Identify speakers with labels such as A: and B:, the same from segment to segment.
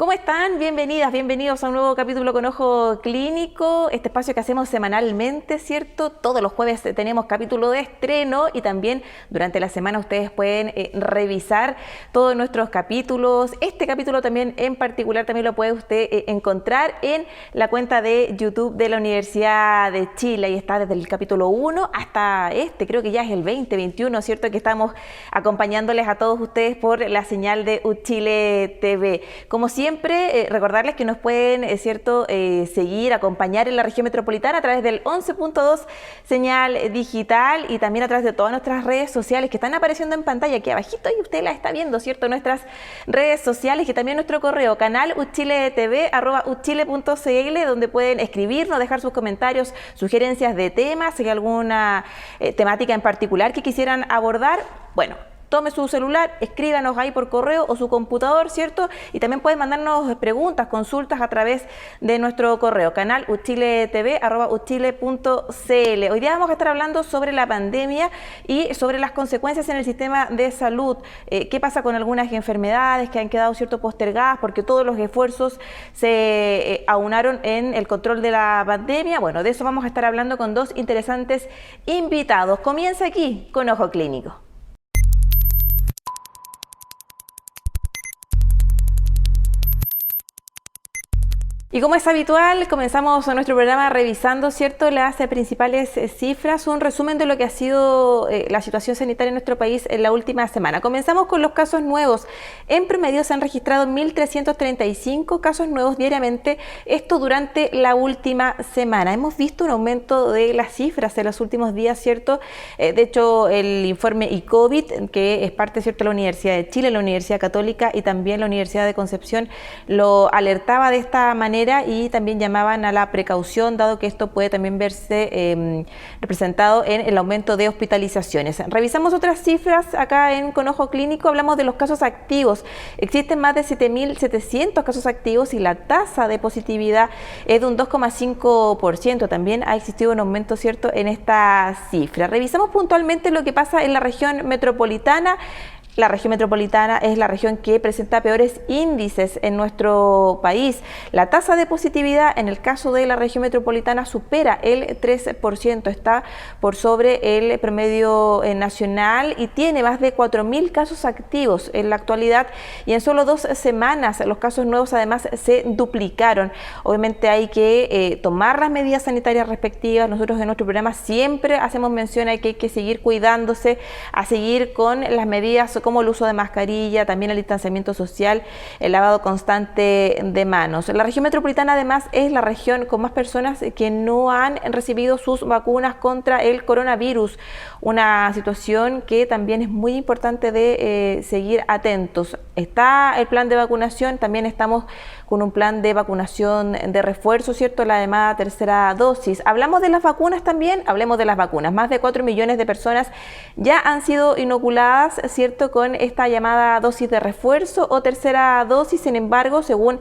A: ¿Cómo están? Bienvenidas, bienvenidos a un nuevo capítulo con Ojo Clínico, este espacio que hacemos semanalmente, ¿cierto? Todos los jueves tenemos capítulo de estreno y también durante la semana ustedes pueden revisar todos nuestros capítulos. Este capítulo también en particular también lo puede usted encontrar en la cuenta de YouTube de la Universidad de Chile. Ahí está desde el capítulo 1 hasta creo que ya es el 2021, ¿cierto? Que estamos acompañándoles a todos ustedes por la señal de UChile TV. Como siempre, recordarles que nos pueden, seguir, acompañar en la región metropolitana a través del 11.2 señal digital y también a través de todas nuestras redes sociales que están apareciendo en pantalla aquí abajito y usted la está viendo, ¿cierto? Nuestras redes sociales y también nuestro correo canal uchiletv@uchile.cl, donde pueden escribirnos, dejar sus comentarios, sugerencias de temas, si hay alguna temática en particular que quisieran abordar. Bueno, tome su celular, escríbanos ahí por correo o su computador, ¿cierto? Y también pueden mandarnos preguntas, consultas a través de nuestro correo, canal uchiletv@uchile.cl. Hoy día vamos a estar hablando sobre la pandemia y sobre las consecuencias en el sistema de salud. ¿Qué pasa con algunas enfermedades que han quedado, ¿cierto?, postergadas porque todos los esfuerzos se aunaron en el control de la pandemia? Bueno, de eso vamos a estar hablando con dos interesantes invitados. Comienza aquí con Ojo Clínico. Y como es habitual, comenzamos nuestro programa revisando, ¿cierto?, las principales cifras, un resumen de lo que ha sido la situación sanitaria en nuestro país en la última semana. Comenzamos con los casos nuevos. En promedio se han registrado 1.335 casos nuevos diariamente, esto durante la última semana. Hemos visto un aumento de las cifras en los últimos días, ¿cierto? De hecho, el informe ICOVID, que es parte, ¿cierto?, de la Universidad de Chile, la Universidad Católica y también la Universidad de Concepción, lo alertaba de esta manera y también llamaban a la precaución, dado que esto puede también verse representado en el aumento de hospitalizaciones. Revisamos otras cifras acá con Ojo Clínico, hablamos de los casos activos. Existen más de 7.700 casos activos y la tasa de positividad es de un 2,5%. También ha existido un aumento, ¿cierto?, en esta cifra. Revisamos puntualmente lo que pasa en la región metropolitana. La región metropolitana es la región que presenta peores índices en nuestro país. La tasa de positividad en el caso de la región metropolitana supera el 13%, está por sobre el promedio nacional y tiene más de 4.000 casos activos en la actualidad y en solo 2 semanas los casos nuevos además se duplicaron. Obviamente hay que tomar las medidas sanitarias respectivas. Nosotros en nuestro programa siempre hacemos mención a que hay que seguir cuidándose, a seguir con las medidas como el uso de mascarilla, también el distanciamiento social, el lavado constante de manos. La región metropolitana además es la región con más personas que no han recibido sus vacunas contra el coronavirus, una situación que también es muy importante de seguir atentos. Está el plan de vacunación, también estamos con un plan de vacunación de refuerzo, ¿cierto?, la llamada tercera dosis. Hablamos de las vacunas también, hablemos de las vacunas. Más de 4 millones de personas ya han sido inoculadas, ¿cierto?, con esta llamada dosis de refuerzo o tercera dosis. Sin embargo, según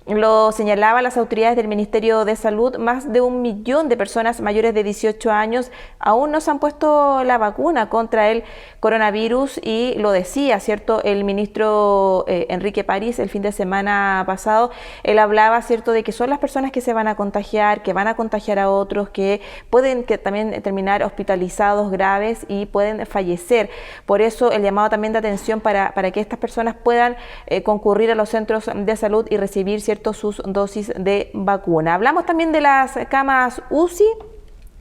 A: lo señalaban las autoridades del Ministerio de Salud, más de 1 millón de personas mayores de 18 años aún no se han puesto la vacuna contra el coronavirus y lo decía, ¿cierto?, el ministro Enrique París el fin de semana pasado. Él hablaba, ¿cierto?, de que son las personas que se van a contagiar, que van a contagiar a otros, que pueden también terminar hospitalizados graves y pueden fallecer. Por eso el llamado también de atención para que estas personas puedan concurrir a los centros de salud y recibir, ¿cierto?, sus dosis de vacuna. Hablamos también de las camas UCI.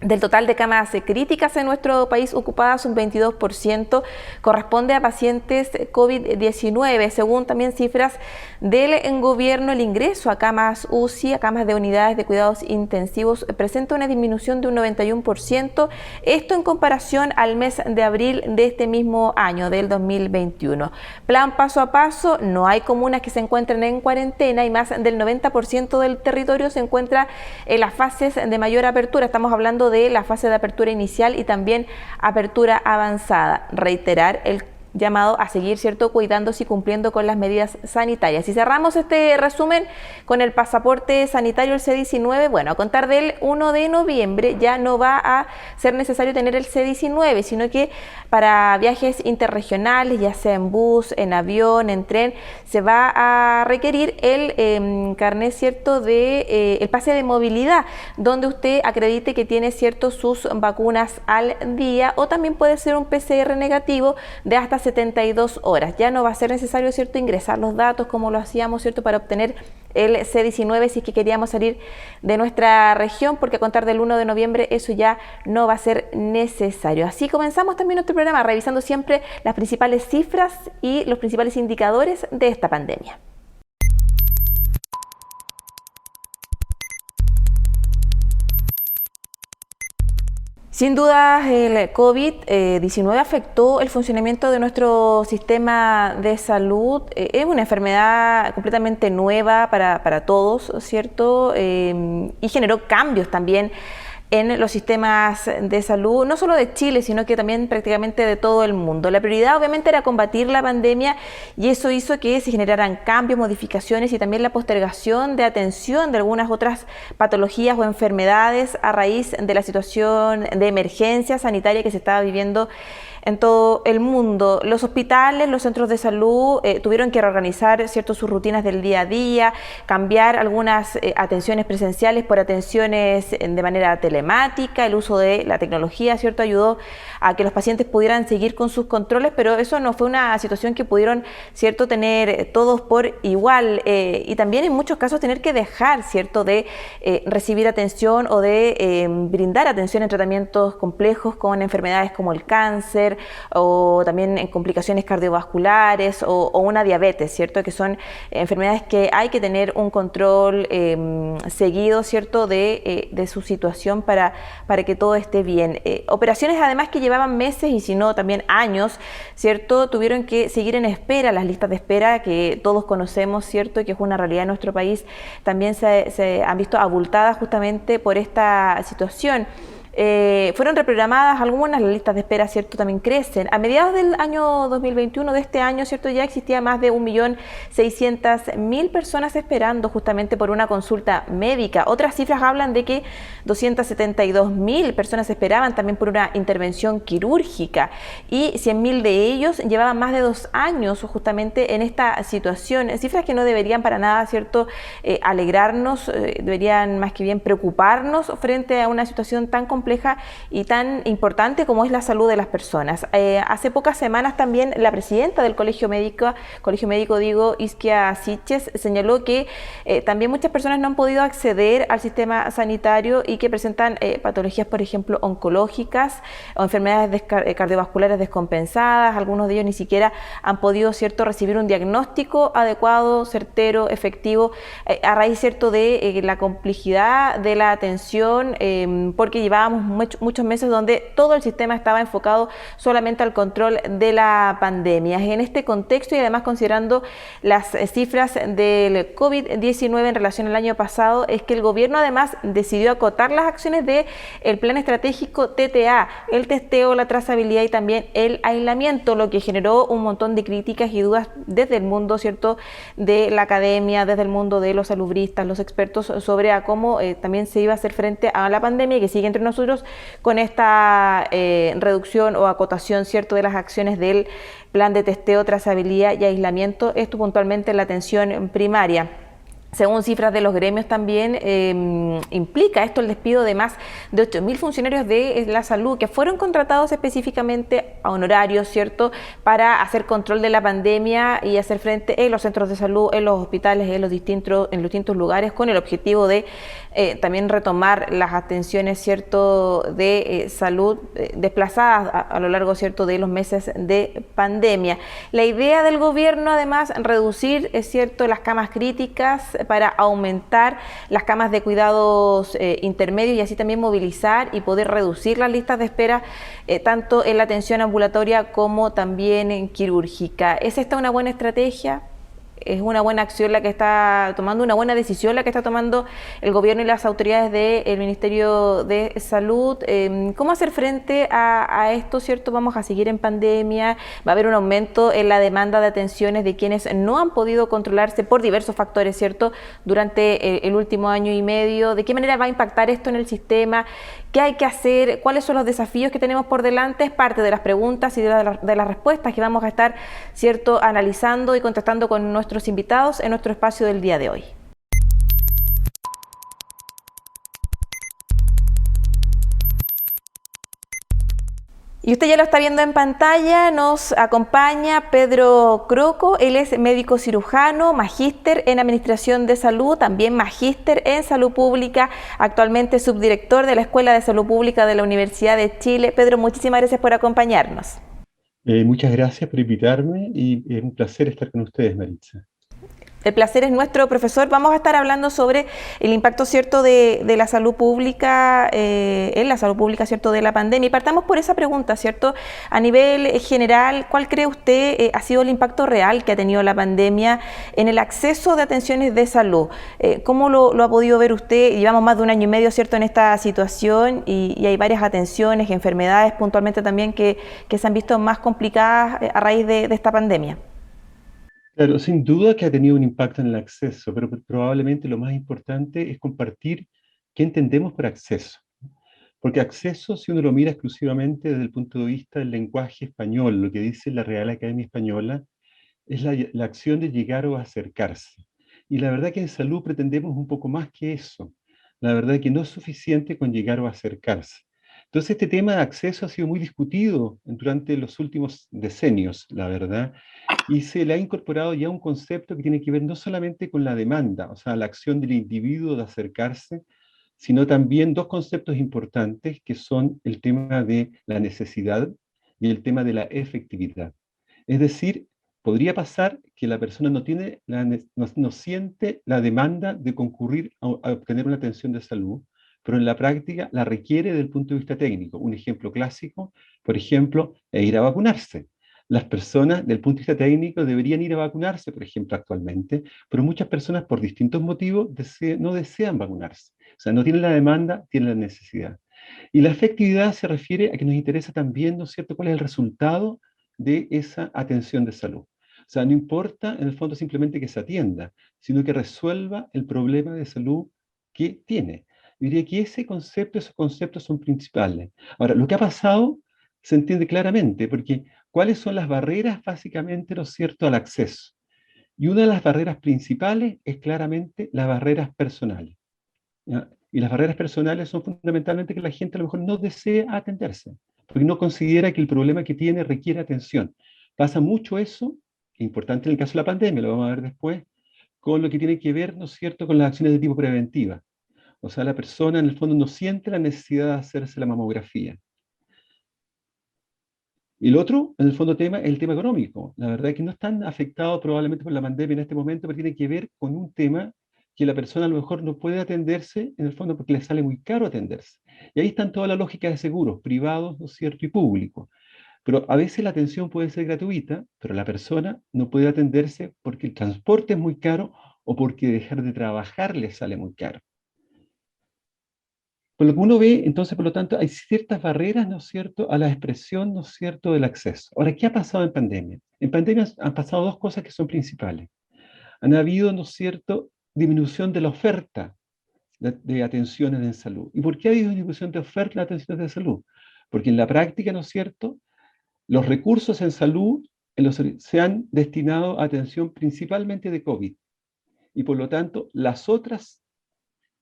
A: Del total de camas críticas en nuestro país ocupadas, un 22% corresponde a pacientes COVID-19. Según también cifras del gobierno, el ingreso a camas UCI, a camas de unidades de cuidados intensivos, presenta una disminución de un 91%. Esto en comparación al mes de abril de este mismo año, del 2021. Plan paso a paso, no hay comunas que se encuentren en cuarentena y más del 90% del territorio se encuentra en las fases de mayor apertura. Estamos hablando de la fase de apertura inicial y también apertura avanzada. Reiterar, el llamado a seguir, ¿cierto?, cuidándose y cumpliendo con las medidas sanitarias. Y cerramos este resumen con el pasaporte sanitario, el C19. Bueno, a contar del 1 de noviembre ya no va a ser necesario tener el C19, sino que para viajes interregionales, ya sea en bus, en avión, en tren, se va a requerir el carnet, ¿cierto?, de el pase de movilidad, donde usted acredite que tiene, ¿cierto?, sus vacunas al día, o también puede ser un PCR negativo de hasta 72 horas. Ya no va a ser necesario, ¿cierto?, ingresar los datos como lo hacíamos, ¿cierto?, para obtener el C19 si es que queríamos salir de nuestra región, porque a contar del 1 de noviembre eso ya no va a ser necesario. Así comenzamos también nuestro programa revisando siempre las principales cifras y los principales indicadores de esta pandemia. Sin duda, el COVID-19 afectó el funcionamiento de nuestro sistema de salud. Es una enfermedad completamente nueva para todos, ¿cierto? Y generó cambios también en los sistemas de salud, no solo de Chile, sino que también prácticamente de todo el mundo. La prioridad obviamente era combatir la pandemia, y eso hizo que se generaran cambios, modificaciones y también la postergación de atención de algunas otras patologías o enfermedades a raíz de la situación de emergencia sanitaria que se estaba viviendo en todo el mundo. Los hospitales, los centros de salud tuvieron que reorganizar, ¿cierto?, sus rutinas del día a día, cambiar algunas atenciones presenciales por atenciones de manera telemática. El uso de la tecnología, ¿cierto?, ayudó a que los pacientes pudieran seguir con sus controles, pero eso no fue una situación que pudieron, ¿cierto?, tener todos por igual, y también en muchos casos tener que dejar, ¿cierto?, de recibir atención o de brindar atención en tratamientos complejos con enfermedades como el cáncer, o también en complicaciones cardiovasculares o una diabetes, ¿cierto?, que son enfermedades que hay que tener un control seguido, ¿cierto?, de su situación para que todo esté bien. Operaciones además que llevaban meses y si no también años, ¿cierto?, tuvieron que seguir en espera. Las listas de espera que todos conocemos, ¿cierto?, y que es una realidad en nuestro país, también se han visto abultadas justamente por esta situación. Fueron reprogramadas algunas, las listas de espera, ¿cierto?, también crecen. A mediados del año 2021, de este año, ¿cierto?, ya existía más de 1.600.000 personas esperando justamente por una consulta médica. Otras cifras hablan de que 272.000 personas esperaban también por una intervención quirúrgica, y 100.000 de ellos llevaban más de 2 años justamente en esta situación. Cifras que no deberían para nada, ¿cierto?, alegrarnos, deberían más que bien preocuparnos frente a una situación tan compleja y tan importante como es la salud de las personas. Hace pocas semanas también la presidenta del Colegio Médico, Isquia Siches, señaló que también muchas personas no han podido acceder al sistema sanitario y que presentan patologías, por ejemplo, oncológicas o enfermedades cardiovasculares descompensadas. Algunos de ellos ni siquiera han podido, ¿cierto?, recibir un diagnóstico adecuado, certero, efectivo, a raíz, ¿cierto?, de la complejidad de la atención, porque llevábamos muchos meses donde todo el sistema estaba enfocado solamente al control de la pandemia. En este contexto, y además considerando las cifras del COVID-19 en relación al año pasado, es que el gobierno además decidió acotar las acciones del plan estratégico TTA, el testeo, la trazabilidad y también el aislamiento, lo que generó un montón de críticas y dudas desde el mundo, ¿cierto?, de la academia, desde el mundo de los salubristas, los expertos, sobre a cómo también se iba a hacer frente a la pandemia, que sigue entre nosotros con esta reducción o acotación, ¿cierto?, de las acciones del plan de testeo, trazabilidad y aislamiento, esto puntualmente en la atención primaria. Según cifras de los gremios también implica esto el despido de más de 8.000 funcionarios de la salud que fueron contratados específicamente a honorarios, ¿cierto?, para hacer control de la pandemia y hacer frente en los centros de salud, en los hospitales, en los distintos lugares, con el objetivo de también retomar las atenciones, ¿cierto?, de salud desplazadas a lo largo, ¿cierto?, de los meses de pandemia. La idea del gobierno, además, reducir, es cierto, las camas críticas para aumentar las camas de cuidados intermedios y así también movilizar y poder reducir las listas de espera tanto en la atención ambulatoria como también en quirúrgica. ¿Es esta una buena estrategia? es una buena acción la que está tomando, una buena decisión la que está tomando el gobierno y las autoridades del Ministerio de Salud. ¿Cómo hacer frente a esto, cierto? Vamos a seguir en pandemia, va a haber un aumento en la demanda de atenciones de quienes no han podido controlarse por diversos factores, ¿cierto? Durante el último año y medio. ¿De qué manera va a impactar esto en el sistema? ¿Qué hay que hacer? ¿Cuáles son los desafíos que tenemos por delante? Es parte de las preguntas y de las respuestas que vamos a estar, cierto, analizando y contestando con nuestros invitados en nuestro espacio del día de hoy. Y usted ya lo está viendo en pantalla, nos acompaña Pedro Croco, él es médico cirujano, magíster en Administración de Salud, también magíster en Salud Pública, actualmente subdirector de la Escuela de Salud Pública de la Universidad de Chile. Pedro, muchísimas gracias por acompañarnos.
B: Muchas gracias por invitarme y es un placer estar con ustedes, Maritza.
A: El placer es nuestro, profesor. Vamos a estar hablando sobre el impacto, cierto, de la salud pública, en la salud pública, cierto, de la pandemia. Y partamos por esa pregunta, cierto. A nivel general, ¿cuál cree usted ha sido el impacto real que ha tenido la pandemia en el acceso de atenciones de salud? ¿Cómo lo ha podido ver usted? Llevamos más de un año y medio, cierto, en esta situación y hay varias atenciones, enfermedades puntualmente también que se han visto más complicadas a raíz de esta pandemia.
B: Claro, sin duda que ha tenido un impacto en el acceso, pero probablemente lo más importante es compartir qué entendemos por acceso. Porque acceso, si uno lo mira exclusivamente desde el punto de vista del lenguaje español, lo que dice la Real Academia Española, es la acción de llegar o acercarse. Y la verdad que en salud pretendemos un poco más que eso. La verdad que no es suficiente con llegar o acercarse. Entonces este tema de acceso ha sido muy discutido durante los últimos decenios, la verdad, y se le ha incorporado ya un concepto que tiene que ver no solamente con la demanda, o sea, la acción del individuo de acercarse, sino también dos conceptos importantes que son el tema de la necesidad y el tema de la efectividad. Es decir, podría pasar que la persona no siente la demanda de concurrir a obtener una atención de salud, pero en la práctica la requiere desde el punto de vista técnico. Un ejemplo clásico, por ejemplo, es ir a vacunarse. Las personas, del punto de vista técnico, deberían ir a vacunarse, por ejemplo, actualmente, pero muchas personas, por distintos motivos, no desean vacunarse. O sea, no tienen la demanda, tienen la necesidad. Y la efectividad se refiere a que nos interesa también, ¿no es cierto?, cuál es el resultado de esa atención de salud. O sea, no importa en el fondo simplemente que se atienda, sino que resuelva el problema de salud que tiene. Yo diría que esos conceptos son principales. Ahora, lo que ha pasado se entiende claramente, porque ¿cuáles son las barreras básicamente, ¿no es cierto?, al acceso? Y una de las barreras principales es claramente las barreras personales. ¿Ya? Y las barreras personales son fundamentalmente que la gente a lo mejor no desea atenderse, porque no considera que el problema que tiene requiere atención. Pasa mucho eso, importante en el caso de la pandemia, lo vamos a ver después, con lo que tiene que ver, ¿no es cierto?, con las acciones de tipo preventiva. O sea, la persona en el fondo no siente la necesidad de hacerse la mamografía. Y el otro, en el fondo, tema es el tema económico. La verdad es que no están afectados probablemente por la pandemia en este momento, pero tiene que ver con un tema que la persona a lo mejor no puede atenderse, en el fondo, porque le sale muy caro atenderse. Y ahí están toda la lógica de seguros, privados, ¿no es cierto?, y públicos. Pero a veces la atención puede ser gratuita, pero la persona no puede atenderse porque el transporte es muy caro o porque dejar de trabajar le sale muy caro. Por lo que uno ve, entonces, por lo tanto, hay ciertas barreras, ¿no es cierto?, a la expresión, ¿no es cierto?, del acceso. Ahora, ¿qué ha pasado en pandemia? En pandemia han pasado dos cosas que son principales. Han habido, ¿no es cierto?, disminución de la oferta de atenciones en salud. ¿Y por qué ha habido disminución de oferta de atenciones de salud? Porque en la práctica, ¿no es cierto?, los recursos en salud se han destinado a atención principalmente de COVID. Y por lo tanto, las otras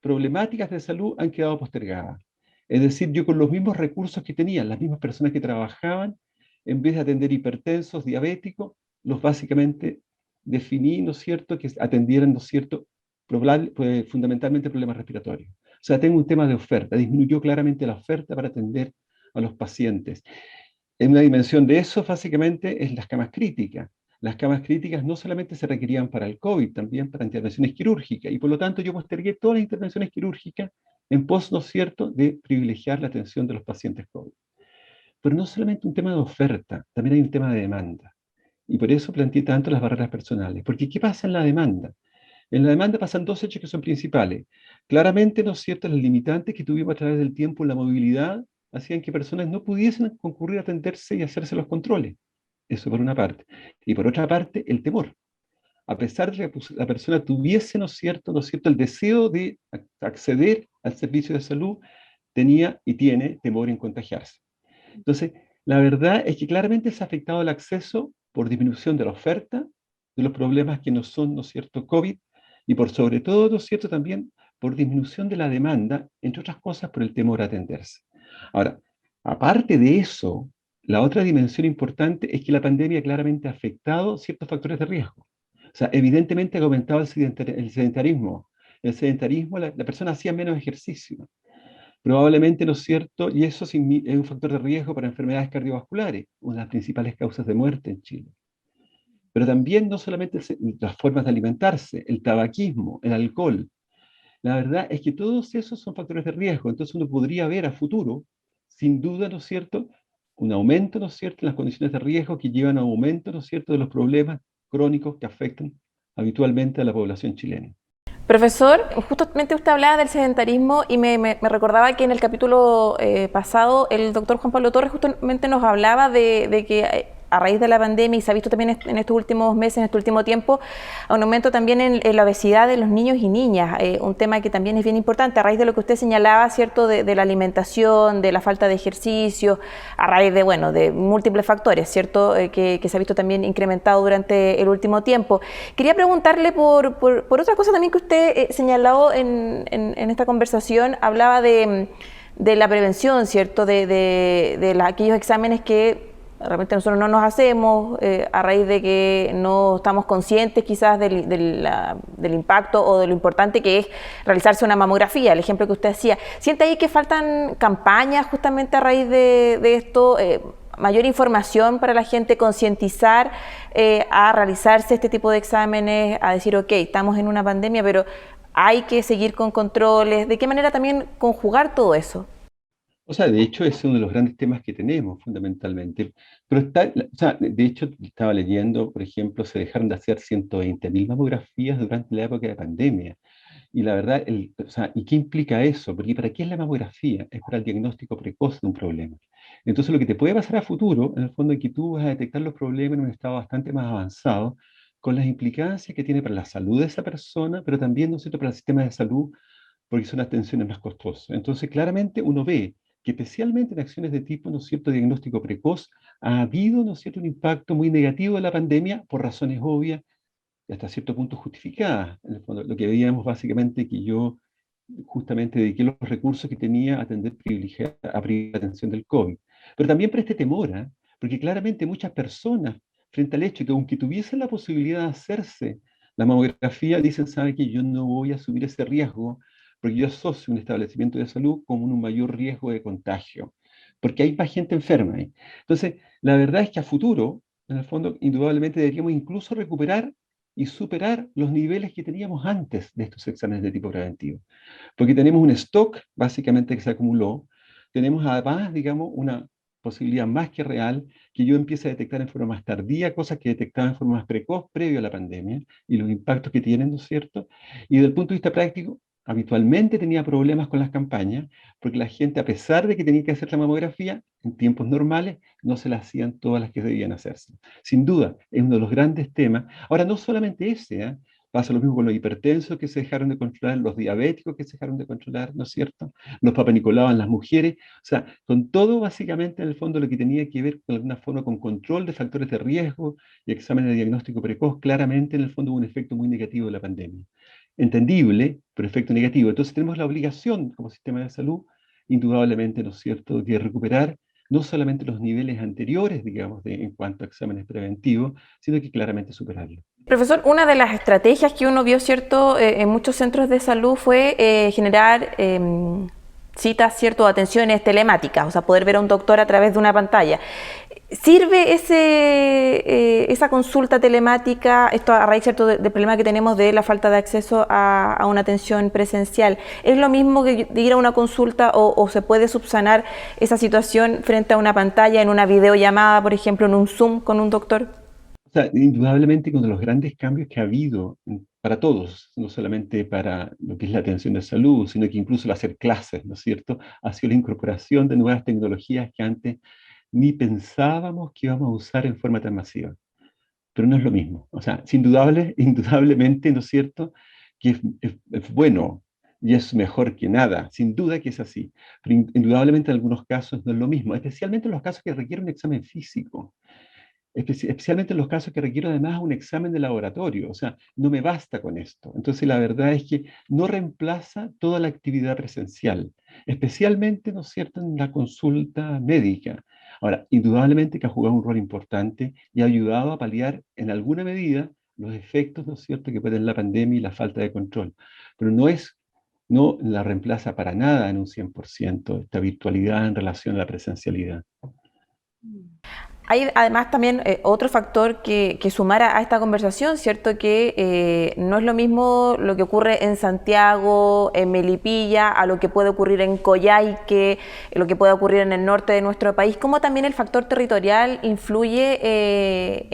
B: problemáticas de salud han quedado postergadas. Es decir, yo con los mismos recursos que tenían, las mismas personas que trabajaban, en vez de atender hipertensos, diabéticos, los básicamente definí, ¿no es cierto?, que atendieran, ¿no es cierto?, fundamentalmente problemas respiratorios. O sea, tengo un tema de oferta, disminuyó claramente la oferta para atender a los pacientes. En una dimensión de eso, básicamente, es las camas críticas. Las camas críticas no solamente se requerían para el COVID, también para intervenciones quirúrgicas, y por lo tanto yo postergué todas las intervenciones quirúrgicas en pos, ¿no es cierto?, de privilegiar la atención de los pacientes COVID. Pero no solamente un tema de oferta, también hay un tema de demanda. Y por eso planteé tanto las barreras personales. Porque ¿qué pasa en la demanda? En la demanda pasan dos hechos que son principales. Claramente, ¿no es cierto?, las limitantes que tuvimos a través del tiempo en la movilidad hacían que personas no pudiesen concurrir a atenderse y hacerse los controles. Eso por una parte. Y por otra parte, el temor. A pesar de que la persona tuviese, ¿no es cierto?, el deseo de acceder al servicio de salud, tenía y tiene temor en contagiarse. Entonces, la verdad es que claramente se ha afectado el acceso por disminución de la oferta, de los problemas que no son, ¿no es cierto?, COVID, y por sobre todo, ¿no es cierto?, también por disminución de la demanda, entre otras cosas, por el temor a atenderse. Ahora, aparte de eso, la otra dimensión importante es que la pandemia claramente ha afectado ciertos factores de riesgo. O sea, evidentemente ha aumentado el sedentarismo. El sedentarismo, la persona hacía menos ejercicio. Probablemente, ¿no es cierto? Y eso es un factor de riesgo para enfermedades cardiovasculares, una de las principales causas de muerte en Chile. Pero también no solamente las formas de alimentarse, el tabaquismo, el alcohol. La verdad es que todos esos son factores de riesgo. Entonces uno podría ver a futuro, sin duda, ¿no es cierto?, un aumento, ¿no es cierto?, en las condiciones de riesgo que llevan a un aumento, ¿no es cierto?, de los problemas crónicos que afectan habitualmente a la población chilena.
A: Profesor, justamente usted hablaba del sedentarismo y me recordaba que en el capítulo pasado el doctor Juan Pablo Torres justamente nos hablaba de que a raíz de la pandemia, y se ha visto también en estos últimos meses, en este último tiempo, un aumento también en la obesidad de los niños y niñas, un tema que también es bien importante a raíz de lo que usted señalaba, ¿cierto?, de la alimentación, de la falta de ejercicio, a raíz de, bueno, de múltiples factores, ¿cierto?, que se ha visto también incrementado durante el último tiempo. Quería preguntarle por otra cosa también que usted señaló en esta conversación, hablaba de la prevención, ¿cierto?, de aquellos exámenes que realmente nosotros no nos hacemos a raíz de que no estamos conscientes quizás del impacto o de lo importante que es realizarse una mamografía, el ejemplo que usted hacía. ¿Siente ahí que faltan campañas justamente a raíz de esto, mayor información para la gente, concientizar a realizarse este tipo de exámenes, a decir, ok, estamos en una pandemia, pero hay que seguir con controles? ¿De qué manera también conjugar todo eso?
B: O sea, de hecho, es uno de los grandes temas que tenemos fundamentalmente. Pero o sea, de hecho, estaba leyendo, por ejemplo, se dejaron de hacer 120.000 mamografías durante la época de pandemia. Y la verdad, o sea, ¿y qué implica eso? Porque ¿para qué es la mamografía? Es para el diagnóstico precoz de un problema. Entonces, lo que te puede pasar a futuro, en el fondo, es que tú vas a detectar los problemas en un estado bastante más avanzado, con las implicancias que tiene para la salud de esa persona, pero también, ¿no es cierto?, para el sistema de salud, porque son atenciones más costosas. Entonces, claramente uno ve que especialmente en acciones de tipo, ¿no es cierto?, diagnóstico precoz, ha habido, ¿no es cierto?, un impacto muy negativo de la pandemia por razones obvias y hasta cierto punto justificadas. En el fondo, lo que veíamos básicamente que yo justamente dediqué los recursos que tenía a atender a privar atención del COVID. Pero también por este temor, ¿eh? Porque claramente muchas personas, frente al hecho de que aunque tuviesen la posibilidad de hacerse la mamografía, dicen, ¿sabe que yo no voy a subir ese riesgo? Porque yo asocio un establecimiento de salud con un mayor riesgo de contagio, porque hay más gente enferma ahí. Entonces, la verdad es que a futuro, en el fondo, indudablemente deberíamos incluso recuperar y superar los niveles que teníamos antes de estos exámenes de tipo preventivo. Porque tenemos un stock, básicamente, que se acumuló. Tenemos además, digamos, una posibilidad más que real que yo empiece a detectar en forma más tardía cosas que detectaba en forma más precoz previo a la pandemia y los impactos que tienen, ¿no es cierto? Y desde el punto de vista práctico, habitualmente tenía problemas con las campañas, porque la gente, a pesar de que tenía que hacer la mamografía, en tiempos normales, no se la hacían todas las que debían hacerse. Sin duda, es uno de los grandes temas. Ahora, no solamente ese, ¿eh? Pasa lo mismo con los hipertensos que se dejaron de controlar, los diabéticos que se dejaron de controlar, ¿no es cierto? Los papanicolaos en las mujeres. O sea, con todo básicamente en el fondo lo que tenía que ver de alguna forma con control de factores de riesgo y exámenes de diagnóstico precoz, claramente en el fondo hubo un efecto muy negativo de la pandemia. Entendible, pero efecto negativo. Entonces tenemos la obligación como sistema de salud, indudablemente, ¿no es cierto?, de recuperar no solamente los niveles anteriores, digamos, en cuanto a exámenes preventivos, sino que claramente superarlos.
A: Profesor, una de las estrategias que uno vio, ¿cierto?, en muchos centros de salud fue generar citas, ¿cierto?, atenciones telemáticas, o sea, poder ver a un doctor a través de una pantalla. ¿Sirve esa consulta telemática, esto a raíz, ¿cierto?, del problema que tenemos de la falta de acceso a una atención presencial? ¿Es lo mismo que ir a una consulta o se puede subsanar esa situación frente a una pantalla, en una videollamada, por ejemplo, en un Zoom con un doctor?
B: O sea, indudablemente uno de los grandes cambios que ha habido para todos, no solamente para lo que es la atención de salud, sino que incluso el hacer clases, ¿no es cierto?, ha sido la incorporación de nuevas tecnologías que antes ni pensábamos que íbamos a usar en forma tan masiva. Pero no es lo mismo. O sea, es indudable, indudablemente, ¿no es cierto?, que es bueno y es mejor que nada, sin duda que es así. Pero indudablemente en algunos casos no es lo mismo, especialmente en los casos que requieren un examen físico. Especialmente en los casos que requiero además un examen de laboratorio, o sea, no me basta con esto. Entonces, la verdad es que no reemplaza toda la actividad presencial, especialmente, ¿no es cierto?, en la consulta médica. Ahora, indudablemente que ha jugado un rol importante y ha ayudado a paliar en alguna medida los efectos, ¿no es cierto?, que puede tener la pandemia y la falta de control. Pero no la reemplaza para nada en un 100% esta virtualidad en relación a la presencialidad.
A: Hay además también otro factor que sumar a esta conversación, ¿cierto? Que no es lo mismo lo que ocurre en Santiago, en Melipilla, a lo que puede ocurrir en Coyhaique, lo que puede ocurrir en el norte de nuestro país, como también el factor territorial influye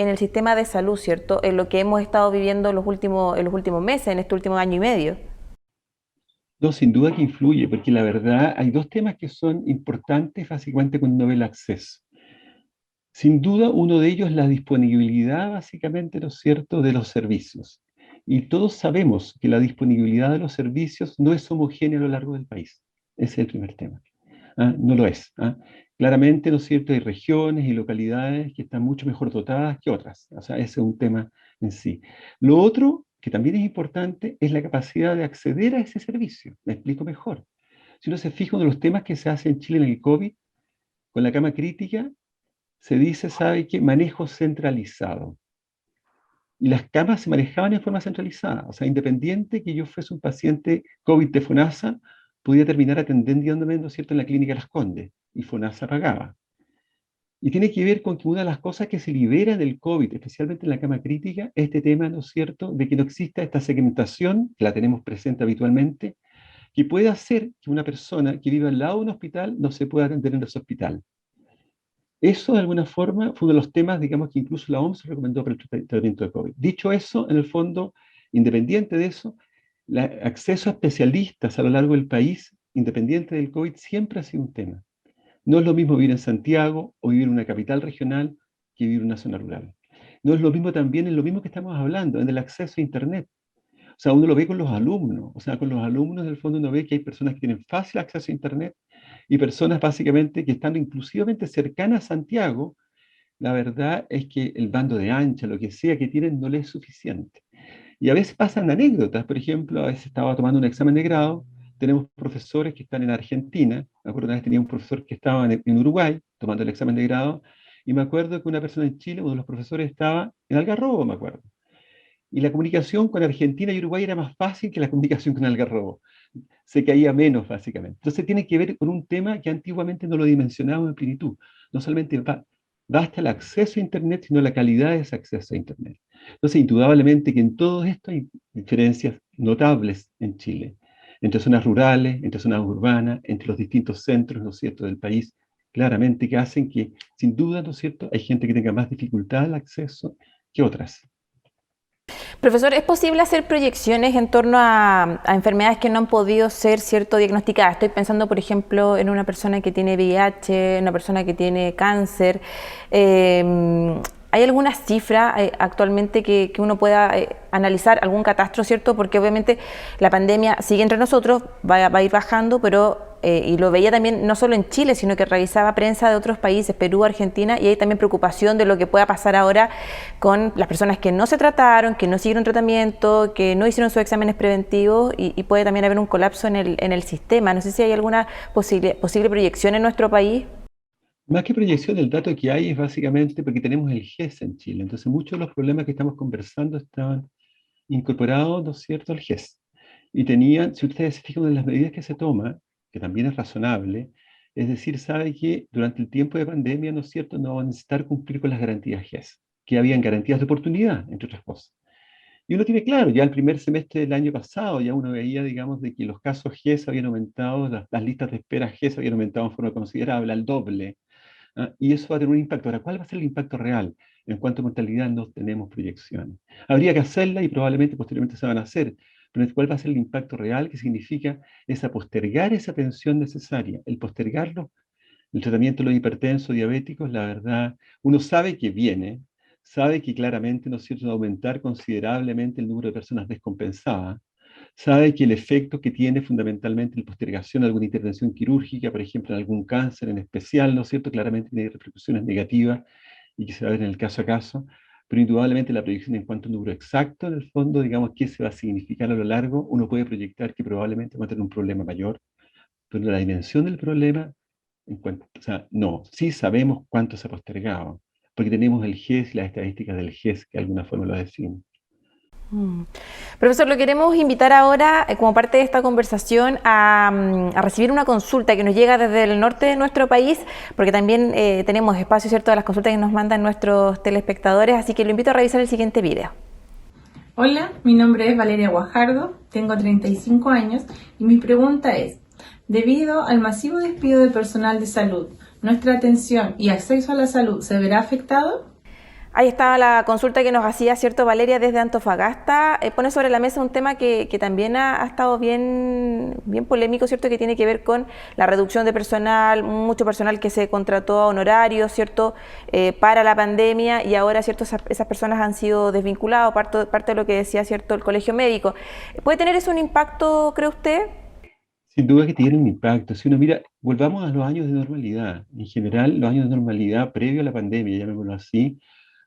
A: en el sistema de salud, ¿cierto? En lo que hemos estado viviendo en los últimos meses, en este último año y medio.
B: No, sin duda que influye, porque la verdad hay dos temas que son importantes básicamente cuando uno ve el acceso. Sin duda, uno de ellos es la disponibilidad, básicamente, ¿no es cierto?, de los servicios. Y todos sabemos que la disponibilidad de los servicios no es homogénea a lo largo del país. Ese es el primer tema. ¿Ah? No lo es. ¿Ah? Claramente, ¿no es cierto?, hay regiones y localidades que están mucho mejor dotadas que otras. O sea, ese es un tema en sí. Lo otro, que también es importante, es la capacidad de acceder a ese servicio. Me explico mejor. Si uno se fija, uno de los temas que se hace en Chile en el COVID, con la cama crítica, se dice, ¿sabe qué? Manejo centralizado. Y las camas se manejaban en forma centralizada. O sea, independiente que yo fuese un paciente COVID de FONASA, podía terminar atendiéndome, ¿no es cierto?, en la clínica Las Condes. Y FONASA pagaba. Y tiene que ver con que una de las cosas que se libera del COVID, especialmente en la cama crítica, es este tema, ¿no es cierto?, de que no exista esta segmentación, que la tenemos presente habitualmente, que puede hacer que una persona que vive al lado de un hospital no se pueda atender en ese hospital. Eso, de alguna forma, fue uno de los temas, digamos, que incluso la OMS recomendó para el tratamiento de COVID. Dicho eso, en el fondo, independiente de eso, el acceso a especialistas a lo largo del país, independiente del COVID, siempre ha sido un tema. No es lo mismo vivir en Santiago o vivir en una capital regional que vivir en una zona rural. No es lo mismo también en lo mismo que estamos hablando, en el acceso a Internet. O sea, uno lo ve con los alumnos. O sea, con los alumnos, en el fondo, uno ve que hay personas que tienen fácil acceso a Internet y personas básicamente que están inclusivamente cercanas a Santiago. La verdad es que el bando de ancha, lo que sea que tienen, no les es suficiente. Y a veces pasan anécdotas. Por ejemplo, a veces estaba tomando un examen de grado, tenemos profesores que están en Argentina. Me acuerdo una vez tenía un profesor que estaba en Uruguay tomando el examen de grado, y me acuerdo que una persona en Chile, uno de los profesores, estaba en Algarrobo, me acuerdo. Y la comunicación con Argentina y Uruguay era más fácil que la comunicación con Algarrobo. Se caía menos, básicamente. Entonces tiene que ver con un tema que antiguamente no lo dimensionábamos en plenitud. No solamente basta el acceso a Internet, sino la calidad de ese acceso a Internet. Entonces, indudablemente que en todo esto hay diferencias notables en Chile, entre zonas rurales, entre zonas urbanas, entre los distintos centros, ¿no es cierto?, del país, claramente que hacen que, sin duda, ¿no es cierto?, hay gente que tenga más dificultad al acceso que otras.
A: Profesor, ¿es posible hacer proyecciones en torno a enfermedades que no han podido ser, cierto, diagnosticadas? Estoy pensando, por ejemplo, en una persona que tiene VIH, una persona que tiene cáncer. ¿Hay alguna cifra actualmente que uno pueda analizar, algún catastro, cierto? Porque obviamente la pandemia sigue entre nosotros, va a ir bajando, pero y lo veía también no solo en Chile, sino que revisaba prensa de otros países, Perú, Argentina, y hay también preocupación de lo que pueda pasar ahora con las personas que no se trataron, que no siguieron tratamiento, que no hicieron sus exámenes preventivos, y puede también haber un colapso en el sistema. No sé si hay alguna posible proyección en nuestro país.
B: Más que proyección, el dato que hay es básicamente porque tenemos el GES en Chile. Entonces, muchos de los problemas que estamos conversando estaban incorporados, ¿no es cierto?, al GES. Y tenían, si ustedes se fijan en las medidas que se toman, que también es razonable, es decir, sabe que durante el tiempo de pandemia, ¿no es cierto?, no van a necesitar cumplir con las garantías GES, que habían garantías de oportunidad, entre otras cosas. Y uno tiene claro, ya el primer semestre del año pasado, ya uno veía, digamos, de que los casos GES habían aumentado, las listas de espera GES habían aumentado en forma considerable, al doble. Y eso va a tener un impacto. Ahora, ¿cuál va a ser el impacto real? En cuanto a mortalidad, no tenemos proyecciones. Habría que hacerla y probablemente posteriormente se van a hacer, pero ¿cuál va a ser el impacto real? Que significa esa postergar esa atención necesaria, el postergarlo. El tratamiento de los hipertensos, diabéticos, la verdad, uno sabe que viene, sabe que claramente, ¿no es cierto?, va a aumentar considerablemente el número de personas descompensadas, sabe que el efecto que tiene fundamentalmente la postergación de alguna intervención quirúrgica, por ejemplo, en algún cáncer en especial, ¿no es cierto?, claramente tiene repercusiones negativas y que se va a ver en el caso a caso, pero indudablemente la proyección en cuanto a un número exacto, en el fondo, digamos, qué se va a significar a lo largo, uno puede proyectar que probablemente va a tener un problema mayor, pero la dimensión del problema, o sea, no, sí sabemos cuánto se ha postergado, porque tenemos el GES y las estadísticas del GES que de alguna forma lo definen.
A: Mm. Profesor, lo queremos invitar ahora, como parte de esta conversación, a recibir una consulta que nos llega desde el norte de nuestro país, porque también tenemos espacio, ¿cierto?, de las consultas que nos mandan nuestros telespectadores, así que lo invito a revisar el siguiente video.
C: Hola, mi nombre es Valeria Guajardo, tengo 35 años y mi pregunta es, debido al masivo despido de personal de salud, ¿nuestra atención y acceso a la salud se verá afectado?
A: Ahí estaba la consulta que nos hacía, ¿cierto?, Valeria desde Antofagasta. Pone sobre la mesa un tema que también ha estado bien polémico, ¿cierto?, que tiene que ver con la reducción de personal, mucho personal que se contrató a honorarios, ¿cierto?, para la pandemia, y ahora, ¿cierto?, esas personas han sido desvinculadas, parte de lo que decía, ¿cierto?, el Colegio Médico. ¿Puede tener eso un impacto, cree usted?
B: Sin duda que tiene un impacto. Si uno mira, volvamos a los años de normalidad. En general, los años de normalidad previo a la pandemia, llamémoslo así,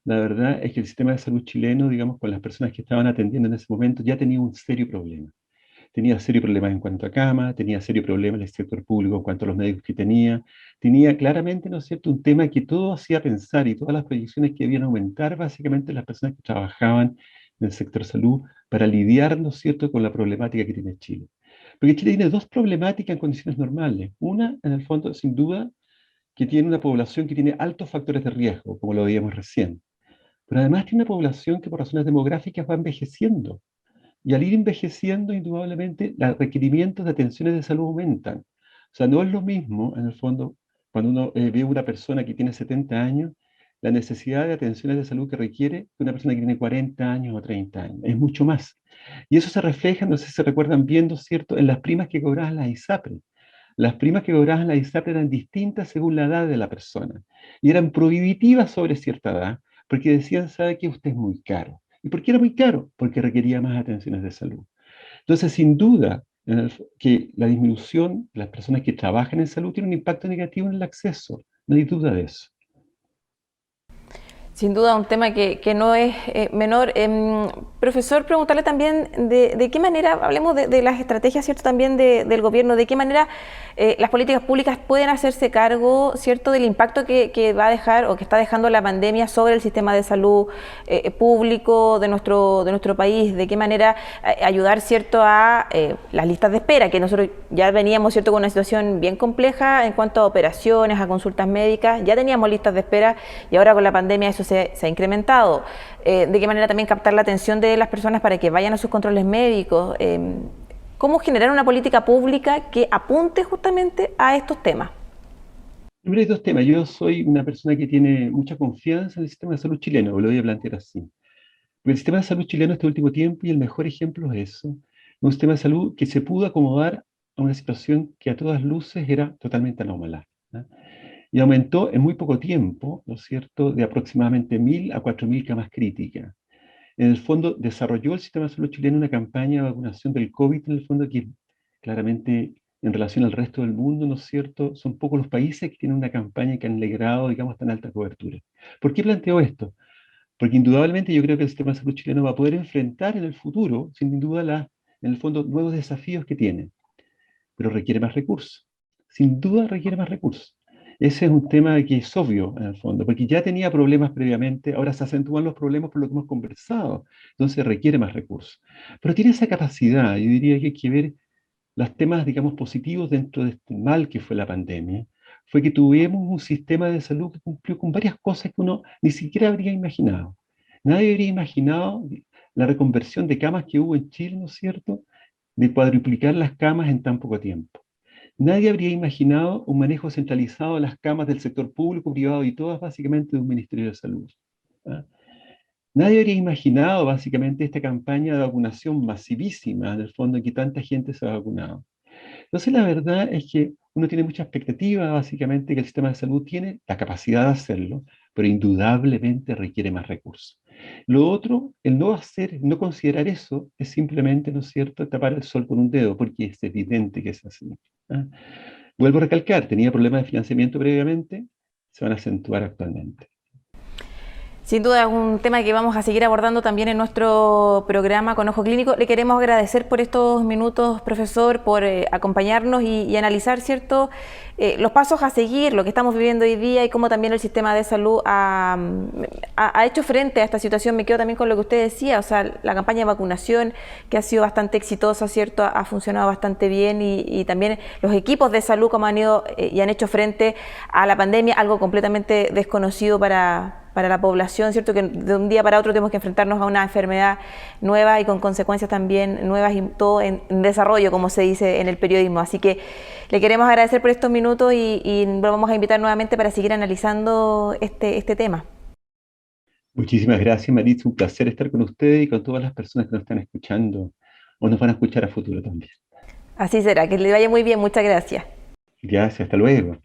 B: la verdad es que el sistema de salud chileno, digamos, con las personas que estaban atendiendo en ese momento, ya tenía un serio problema. Tenía serio problema en cuanto a cama, tenía serio problema en el sector público en cuanto a los médicos que tenía claramente, ¿no es cierto?, un tema que todo hacía pensar y todas las proyecciones que debían aumentar básicamente las personas que trabajaban en el sector salud para lidiar, ¿no es cierto?, con la problemática que tiene Chile. Porque Chile tiene dos problemáticas en condiciones normales. Una, en el fondo, sin duda, que tiene una población que tiene altos factores de riesgo, como lo veíamos recién. Pero además tiene una población que por razones demográficas va envejeciendo. Y al ir envejeciendo, indudablemente, los requerimientos de atenciones de salud aumentan. O sea, no es lo mismo, en el fondo, cuando uno ve a una persona que tiene 70 años, la necesidad de atenciones de salud que requiere que una persona que tiene 40 años o 30 años. Es mucho más. Y eso se refleja, no sé si se recuerdan viendo, ¿cierto?, en las primas que cobraban las ISAPRE. Las primas que cobraban las ISAPRE eran distintas según la edad de la persona. Y eran prohibitivas sobre cierta edad, porque decían, ¿sabe qué? Usted es muy caro. ¿Y por qué era muy caro? Porque requería más atenciones de salud. Entonces, sin duda, que la disminución de las personas que trabajan en salud tiene un impacto negativo en el acceso. No hay duda de eso.
A: Sin duda un tema que no es menor. Profesor, preguntarle también de qué manera, hablemos de las estrategias, ¿cierto?, también del gobierno, de qué manera las políticas públicas pueden hacerse cargo, ¿cierto?, del impacto que va a dejar o que está dejando la pandemia sobre el sistema de salud público de nuestro país, de qué manera ayudar, ¿cierto?, a las listas de espera, que nosotros ya veníamos, ¿cierto?, con una situación bien compleja en cuanto a operaciones, a consultas médicas, ya teníamos listas de espera y ahora con la pandemia eso se ha incrementado. De qué manera también captar la atención de las personas para que vayan a sus controles médicos. ¿Cómo generar una política pública que apunte justamente a estos temas?
B: Primero hay dos temas. Yo soy una persona que tiene mucha confianza en el sistema de salud chileno, lo voy a plantear así. Porque el sistema de salud chileno este último tiempo, y el mejor ejemplo es eso, un sistema de salud que se pudo acomodar a una situación que a todas luces era totalmente anómala, ¿no? Y aumentó en muy poco tiempo, ¿no es cierto?, de aproximadamente 1.000 a 4.000 camas críticas. En el fondo, desarrolló el sistema de salud chileno una campaña de vacunación del COVID, en el fondo, que claramente en relación al resto del mundo, ¿no es cierto?, son pocos los países que tienen una campaña que han logrado, digamos, tan alta cobertura. ¿Por qué planteo esto? Porque indudablemente yo creo que el sistema de salud chileno va a poder enfrentar en el futuro, sin duda, en el fondo, nuevos desafíos que tiene, pero requiere más recursos. Sin duda requiere más recursos. Ese es un tema que es obvio en el fondo, porque ya tenía problemas previamente, ahora se acentúan los problemas por lo que hemos conversado, entonces requiere más recursos. Pero tiene esa capacidad, yo diría que hay que ver los temas, digamos, positivos dentro de este mal que fue la pandemia, fue que tuvimos un sistema de salud que cumplió con varias cosas que uno ni siquiera habría imaginado. Nadie habría imaginado la reconversión de camas que hubo en Chile, ¿no es cierto?, de cuadruplicar las camas en tan poco tiempo. Nadie habría imaginado un manejo centralizado de las camas del sector público, privado y todas básicamente de un Ministerio de Salud. ¿Ah? Nadie habría imaginado básicamente esta campaña de vacunación masivísima, del fondo en que tanta gente se ha vacunado. Entonces la verdad es que uno tiene mucha expectativa básicamente que el sistema de salud tiene la capacidad de hacerlo, pero indudablemente requiere más recursos. Lo otro, el no hacer, no considerar eso, es simplemente, ¿no es cierto?, tapar el sol con un dedo, porque es evidente que es así. ¿Ah? Vuelvo a recalcar, tenía problemas de financiamiento previamente, se van a acentuar actualmente.
A: Sin duda es un tema que vamos a seguir abordando también en nuestro programa con Ojo Clínico. Le queremos agradecer por estos minutos, profesor, por acompañarnos y analizar, ¿cierto?, los pasos a seguir, lo que estamos viviendo hoy día y cómo también el sistema de salud ha hecho frente a esta situación. Me quedo también con lo que usted decía, o sea, la campaña de vacunación que ha sido bastante exitosa, ¿cierto?, ha funcionado bastante bien y también los equipos de salud como han ido y han hecho frente a la pandemia, algo completamente desconocido para la población, ¿cierto?, que de un día para otro tenemos que enfrentarnos a una enfermedad nueva y con consecuencias también nuevas y todo en desarrollo, como se dice en el periodismo. Así que le queremos agradecer por estos minutos y lo vamos a invitar nuevamente para seguir analizando este tema.
B: Muchísimas gracias, Maritza. Un placer estar con ustedes y con todas las personas que nos están escuchando o nos van a escuchar a futuro también.
A: Así será, que le vaya muy bien. Muchas gracias.
B: Gracias, hasta luego.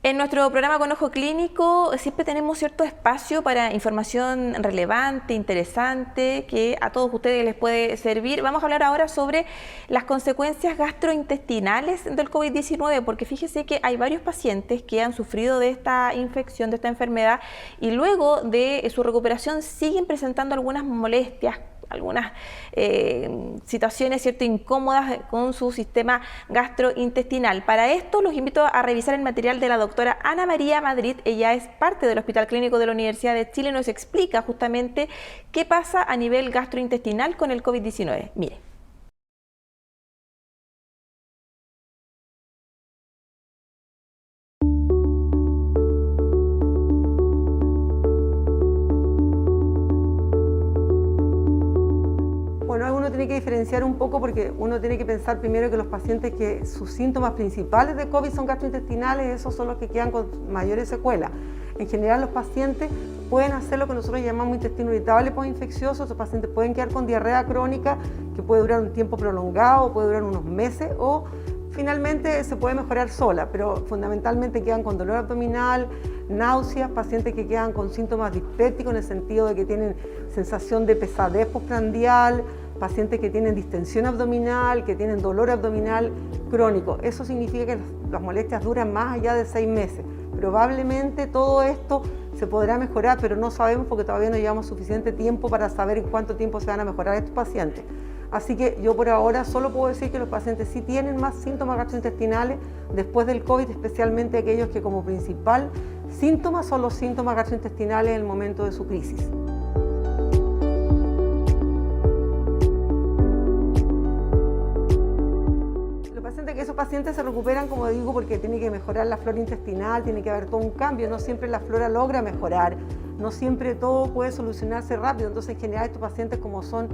A: En nuestro programa con Ojo Clínico siempre tenemos cierto espacio para información relevante, interesante, que a todos ustedes les puede servir. Vamos a hablar ahora sobre las consecuencias gastrointestinales del COVID-19, porque fíjese que hay varios pacientes que han sufrido de esta infección, de esta enfermedad, y luego de su recuperación siguen presentando algunas molestias, algunas situaciones, ¿cierto?, incómodas con su sistema gastrointestinal. Para esto los invito a revisar el material de la doctora Ana María Madrid. Ella es parte del Hospital Clínico de la Universidad de Chile y nos explica justamente qué pasa a nivel gastrointestinal con el COVID-19. Mire.
D: Uno tiene que diferenciar un poco porque uno tiene que pensar primero que los pacientes que sus síntomas principales de COVID son gastrointestinales, esos son los que quedan con mayores secuelas. En general los pacientes pueden hacer lo que nosotros llamamos intestino irritable postinfeccioso. Estos pacientes pueden quedar con diarrea crónica que puede durar un tiempo prolongado, puede durar unos meses o finalmente se puede mejorar sola, pero fundamentalmente quedan con dolor abdominal, náuseas, pacientes que quedan con síntomas dispépticos en el sentido de que tienen sensación de pesadez postprandial, pacientes que tienen distensión abdominal, que tienen dolor abdominal crónico. Eso significa que las molestias duran más allá de 6 meses. Probablemente todo esto se podrá mejorar, pero no sabemos porque todavía no llevamos suficiente tiempo para saber en cuánto tiempo se van a mejorar estos pacientes. Así que yo por ahora solo puedo decir que los pacientes sí tienen más síntomas gastrointestinales después del COVID, especialmente aquellos que como principal síntoma son los síntomas gastrointestinales en el momento de su crisis. Esos pacientes se recuperan, como digo, porque tiene que mejorar la flora intestinal, tiene que haber todo un cambio, no siempre la flora logra mejorar, no siempre todo puede solucionarse rápido, entonces en general estos pacientes como son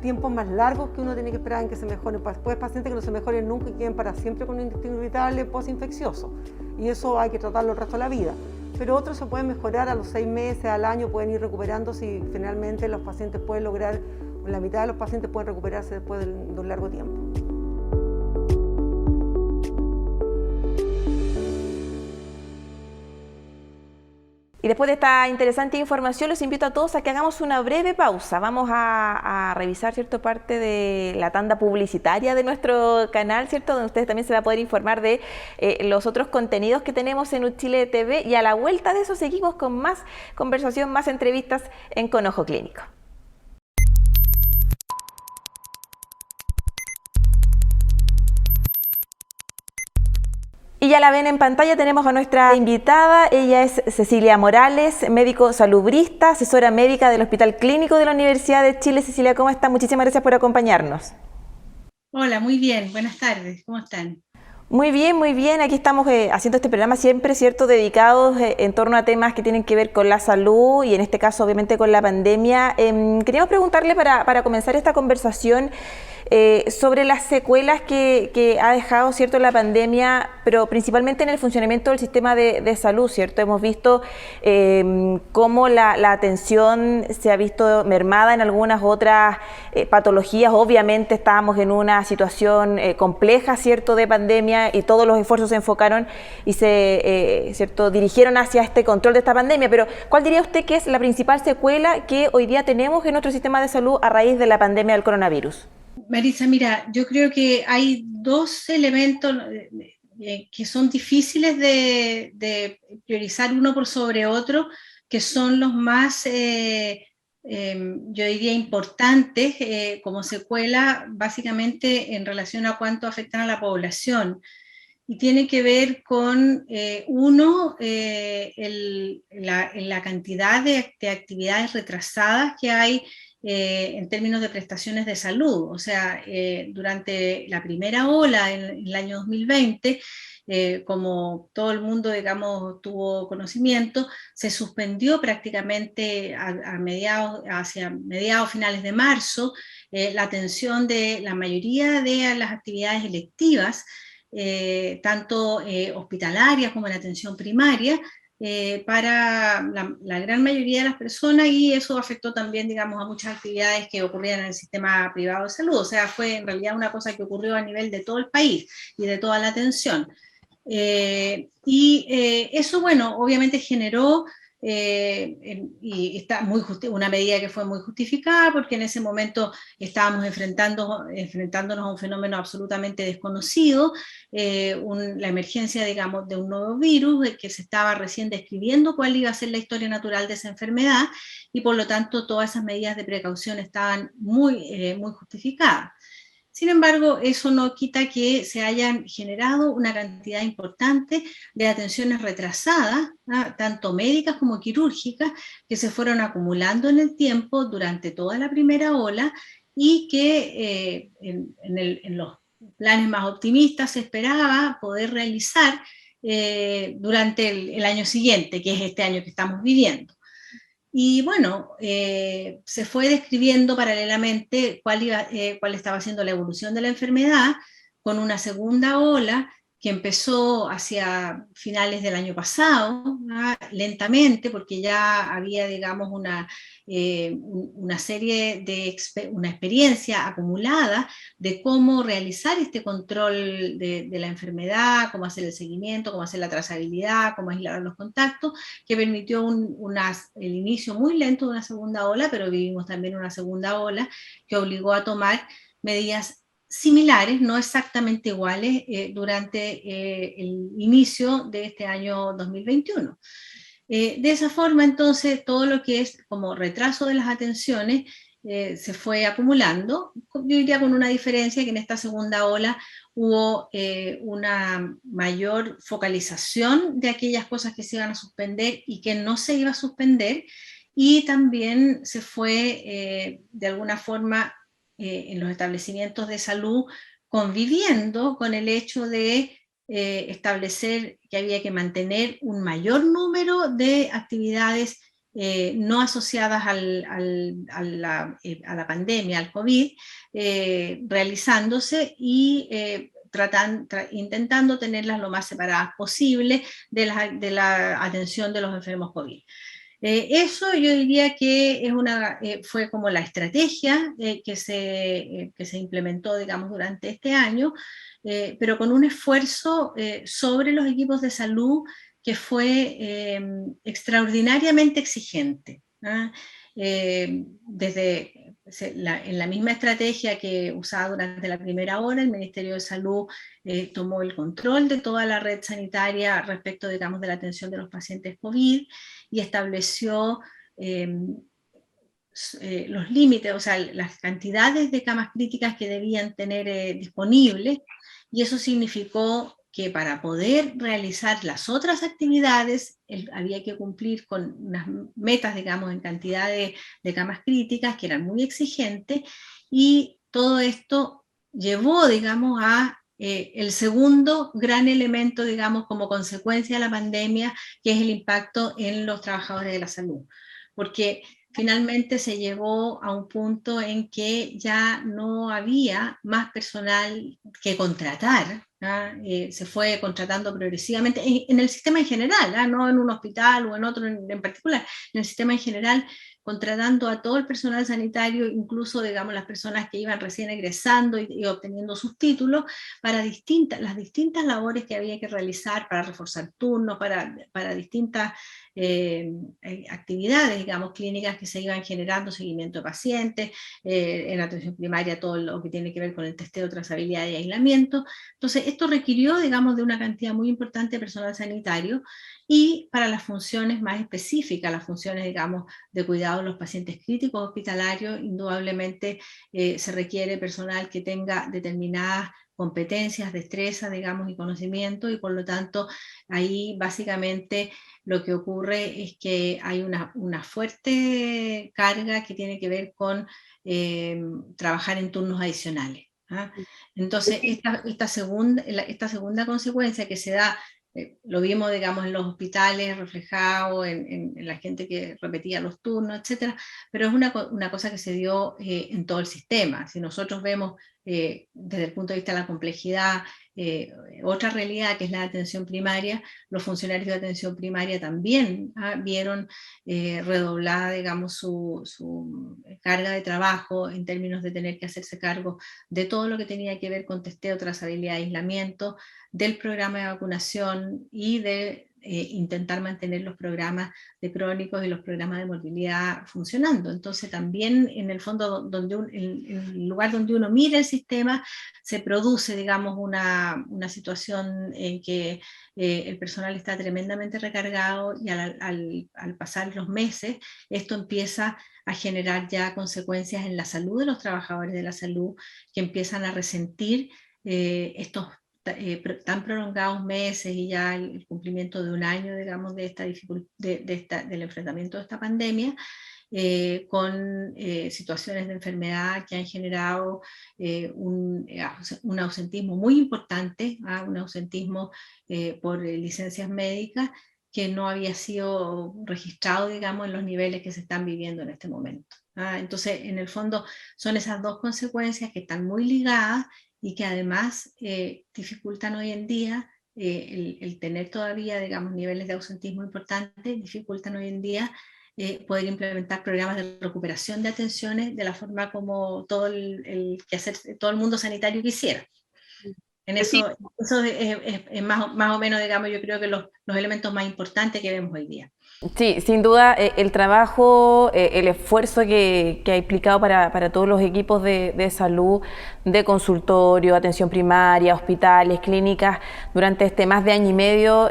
D: tiempos más largos que uno tiene que esperar en que se mejoren. Después pacientes que no se mejoren nunca y queden para siempre con un intestino irritable postinfeccioso, y eso hay que tratarlo el resto de la vida. Pero otros se pueden mejorar a los 6 meses, al año, pueden ir recuperándose y finalmente los pacientes pueden lograr, la mitad de los pacientes pueden recuperarse después de un largo tiempo.
A: Y después de esta interesante información, los invito a todos a que hagamos una breve pausa. Vamos a revisar, ¿cierto?, parte de la tanda publicitaria de nuestro canal, ¿cierto?, donde ustedes también se va a poder informar de los otros contenidos que tenemos en Uchile TV. Y a la vuelta de eso seguimos con más conversación, más entrevistas en Con Ojo Clínico. Y ya la ven en pantalla, tenemos a nuestra invitada. Ella es Cecilia Morales, médico salubrista, asesora médica del Hospital Clínico de la Universidad de Chile. Cecilia, ¿cómo está? Muchísimas gracias por acompañarnos.
E: Hola, muy bien. Buenas tardes. ¿Cómo están?
A: Muy bien, muy bien. Aquí estamos haciendo este programa siempre, ¿cierto?, dedicados en torno a temas que tienen que ver con la salud y en este caso obviamente con la pandemia. Queríamos preguntarle para comenzar esta conversación sobre las secuelas que ha dejado, ¿cierto?, la pandemia, pero principalmente en el funcionamiento del sistema de salud, ¿cierto? Hemos visto cómo la atención se ha visto mermada en algunas otras patologías. Obviamente estábamos en una situación compleja, ¿cierto?, de pandemia, y todos los esfuerzos se enfocaron y se ¿cierto?, dirigieron hacia este control de esta pandemia. Pero ¿cuál diría usted que es la principal secuela que hoy día tenemos en nuestro sistema de salud a raíz de la pandemia del coronavirus?
E: Marisa, mira, yo creo que hay dos elementos que son difíciles de priorizar uno por sobre otro, que son los más, yo diría, importantes como secuela, básicamente en relación a cuánto afectan a la población. Y tiene que ver con, uno, la cantidad de actividades retrasadas que hay en términos de prestaciones de salud. O sea, durante la primera ola en el año 2020, como todo el mundo, digamos, tuvo conocimiento, se suspendió prácticamente hacia mediados, finales de marzo, la atención de la mayoría de las actividades electivas, tanto hospitalarias como en atención primaria, para la gran mayoría de las personas, y eso afectó también, digamos, a muchas actividades que ocurrían en el sistema privado de salud. O sea, fue en realidad una cosa que ocurrió a nivel de todo el país y de toda la atención. Eso, bueno, obviamente generó y está una medida que fue muy justificada, porque en ese momento estábamos enfrentándonos a un fenómeno absolutamente desconocido, la emergencia, digamos, de un nuevo virus, que se estaba recién describiendo cuál iba a ser la historia natural de esa enfermedad, y por lo tanto todas esas medidas de precaución estaban muy justificadas. Sin embargo, eso no quita que se hayan generado una cantidad importante de atenciones retrasadas, ¿no?, tanto médicas como quirúrgicas, que se fueron acumulando en el tiempo durante toda la primera ola, y que en los planes más optimistas se esperaba poder realizar durante el año siguiente, que es este año que estamos viviendo. Y bueno, se fue describiendo paralelamente cuál estaba siendo la evolución de la enfermedad, con una segunda ola que empezó hacia finales del año pasado, ¿no?, lentamente, porque ya había, digamos, una serie una experiencia acumulada de cómo realizar este control de la enfermedad, cómo hacer el seguimiento, cómo hacer la trazabilidad, cómo aislar los contactos, que permitió el inicio muy lento de una segunda ola, pero vivimos también una segunda ola que obligó a tomar medidas similares, no exactamente iguales, durante el inicio de este año 2021. De esa forma, entonces, todo lo que es como retraso de las atenciones se fue acumulando, yo diría con una diferencia, que en esta segunda ola hubo una mayor focalización de aquellas cosas que se iban a suspender y que no se iba a suspender, y también se fue de alguna forma en los establecimientos de salud conviviendo con el hecho de establecer que había que mantener un mayor número de actividades no asociadas a la pandemia, al COVID, realizándose, y intentando tenerlas lo más separadas posible de la atención de los enfermos COVID. Eso yo diría que fue como la estrategia que se implementó, digamos, durante este año, pero con un esfuerzo sobre los equipos de salud que fue extraordinariamente exigente, ¿no? En la misma estrategia que usaba durante la primera hora, el Ministerio de Salud tomó el control de toda la red sanitaria respecto, digamos, de la atención de los pacientes COVID, y estableció los límites, o sea, las cantidades de camas críticas que debían tener disponibles, y eso significó que para poder realizar las otras actividades había que cumplir con unas metas, digamos, en cantidad de camas críticas que eran muy exigentes, y todo esto llevó, digamos, a el segundo gran elemento, digamos, como consecuencia de la pandemia, que es el impacto en los trabajadores de la salud. Porque finalmente se llegó a un punto en que ya no había más personal que contratar, se fue contratando progresivamente en el sistema en general, no en un hospital o en otro en particular, en el sistema en general, contratando a todo el personal sanitario, incluso, digamos, las personas que iban recién egresando y obteniendo sus títulos, para las distintas labores que había que realizar, para reforzar turnos, para distintas actividades, digamos, clínicas que se iban generando, seguimiento de pacientes, en atención primaria todo lo que tiene que ver con el testeo, trazabilidad y aislamiento. Entonces, esto requirió, digamos, de una cantidad muy importante de personal sanitario, y para las funciones más específicas, las funciones, digamos, de cuidado de los pacientes críticos hospitalarios, indudablemente se requiere personal que tenga determinadas competencias, destrezas, digamos, y conocimiento, y por lo tanto ahí básicamente lo que ocurre es que hay una fuerte carga que tiene que ver con trabajar en turnos adicionales. Entonces esta segunda consecuencia que se da, lo vimos, digamos, en los hospitales, reflejado en la gente que repetía los turnos, etcétera, pero es una cosa que se dio en todo el sistema. Si nosotros vemos desde el punto de vista de la complejidad, otra realidad que es la de atención primaria, los funcionarios de atención primaria también vieron redoblada, digamos, su carga de trabajo en términos de tener que hacerse cargo de todo lo que tenía que ver con testeo, trazabilidad, aislamiento, del programa de vacunación y de intentar mantener los programas de crónicos y los programas de morbilidad funcionando. Entonces también en el fondo, el lugar donde uno mira el sistema, se produce, digamos, una situación en que el personal está tremendamente recargado, y al pasar los meses, esto empieza a generar ya consecuencias en la salud de los trabajadores de la salud, que empiezan a resentir estos tan prolongados meses y ya el cumplimiento de un año, digamos, de esta del enfrentamiento de esta pandemia, con situaciones de enfermedad que han generado un ausentismo muy importante, un ausentismo por licencias médicas, que no había sido registrado, digamos, en los niveles que se están viviendo en este momento. Entonces, en el fondo, son esas dos consecuencias que están muy ligadas, y que además dificultan hoy en día el tener todavía, digamos, niveles de ausentismo importantes, dificultan hoy en día poder implementar programas de recuperación de atenciones de la forma como todo el mundo sanitario quisiera. En eso es más o menos, digamos, yo creo que los elementos más importantes que vemos hoy día.
A: Sí, sin duda el trabajo, el esfuerzo que ha implicado para todos los equipos de salud, de consultorio, atención primaria, hospitales, clínicas, durante este más de año y medio,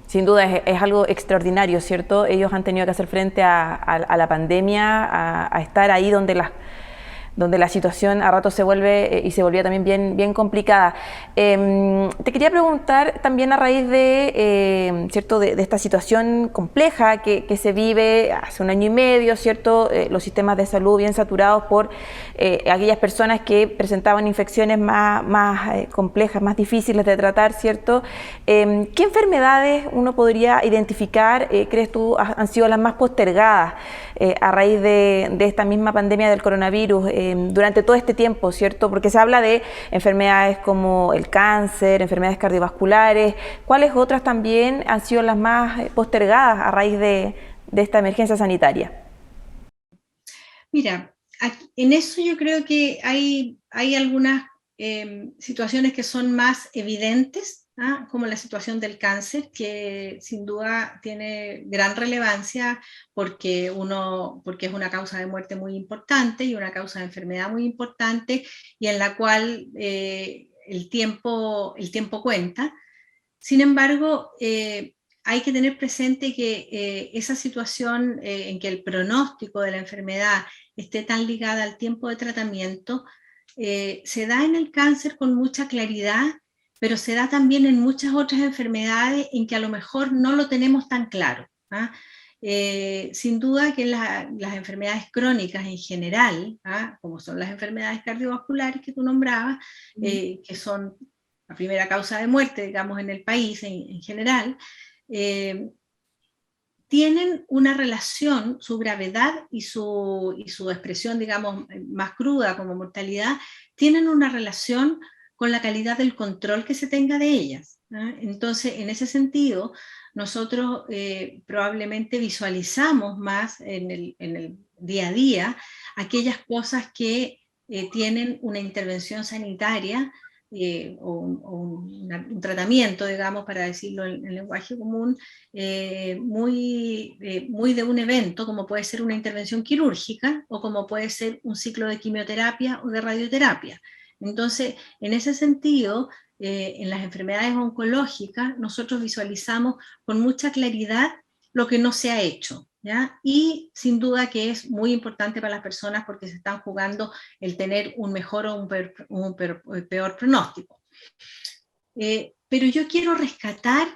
A: sin duda es algo extraordinario, ¿cierto? Ellos han tenido que hacer frente a la pandemia, a estar ahí donde la situación a rato se vuelve y se volvía también bien complicada. Te quería preguntar también a raíz de, ¿cierto? de esta situación compleja que se vive hace un año y medio, ¿cierto? Los sistemas de salud bien saturados por aquellas personas que presentaban infecciones más complejas, más difíciles de tratar, ¿cierto? ¿Qué enfermedades uno podría identificar, crees tú, han sido las más postergadas a raíz de esta misma pandemia del coronavirus durante todo este tiempo, ¿cierto? Porque se habla de enfermedades como el cáncer, enfermedades cardiovasculares. ¿Cuáles otras también han sido las más postergadas a raíz de esta emergencia sanitaria?
E: Mira, en eso yo creo que hay algunas situaciones que son más evidentes, como la situación del cáncer, que sin duda tiene gran relevancia porque es una causa de muerte muy importante y una causa de enfermedad muy importante, y en la cual el tiempo cuenta. Sin embargo, hay que tener presente que esa situación en que el pronóstico de la enfermedad esté tan ligada al tiempo de tratamiento se da en el cáncer con mucha claridad, pero se da también en muchas otras enfermedades en que a lo mejor no lo tenemos tan claro. sin duda que las enfermedades crónicas en general, como son las enfermedades cardiovasculares que tú nombrabas, que son la primera causa de muerte, digamos, en el país en general, tienen una relación, su gravedad y su expresión, digamos, más cruda como mortalidad, tienen una relación con la calidad del control que se tenga de ellas. Entonces, en ese sentido, nosotros probablemente visualizamos más en el día a día aquellas cosas que tienen una intervención sanitaria o un tratamiento, digamos, para decirlo en lenguaje común, muy de un evento, como puede ser una intervención quirúrgica o como puede ser un ciclo de quimioterapia o de radioterapia. Entonces, en ese sentido, en las enfermedades oncológicas, nosotros visualizamos con mucha claridad lo que no se ha hecho, ¿ya? Y sin duda que es muy importante para las personas porque se están jugando el tener un mejor o un peor pronóstico. Pero yo quiero rescatar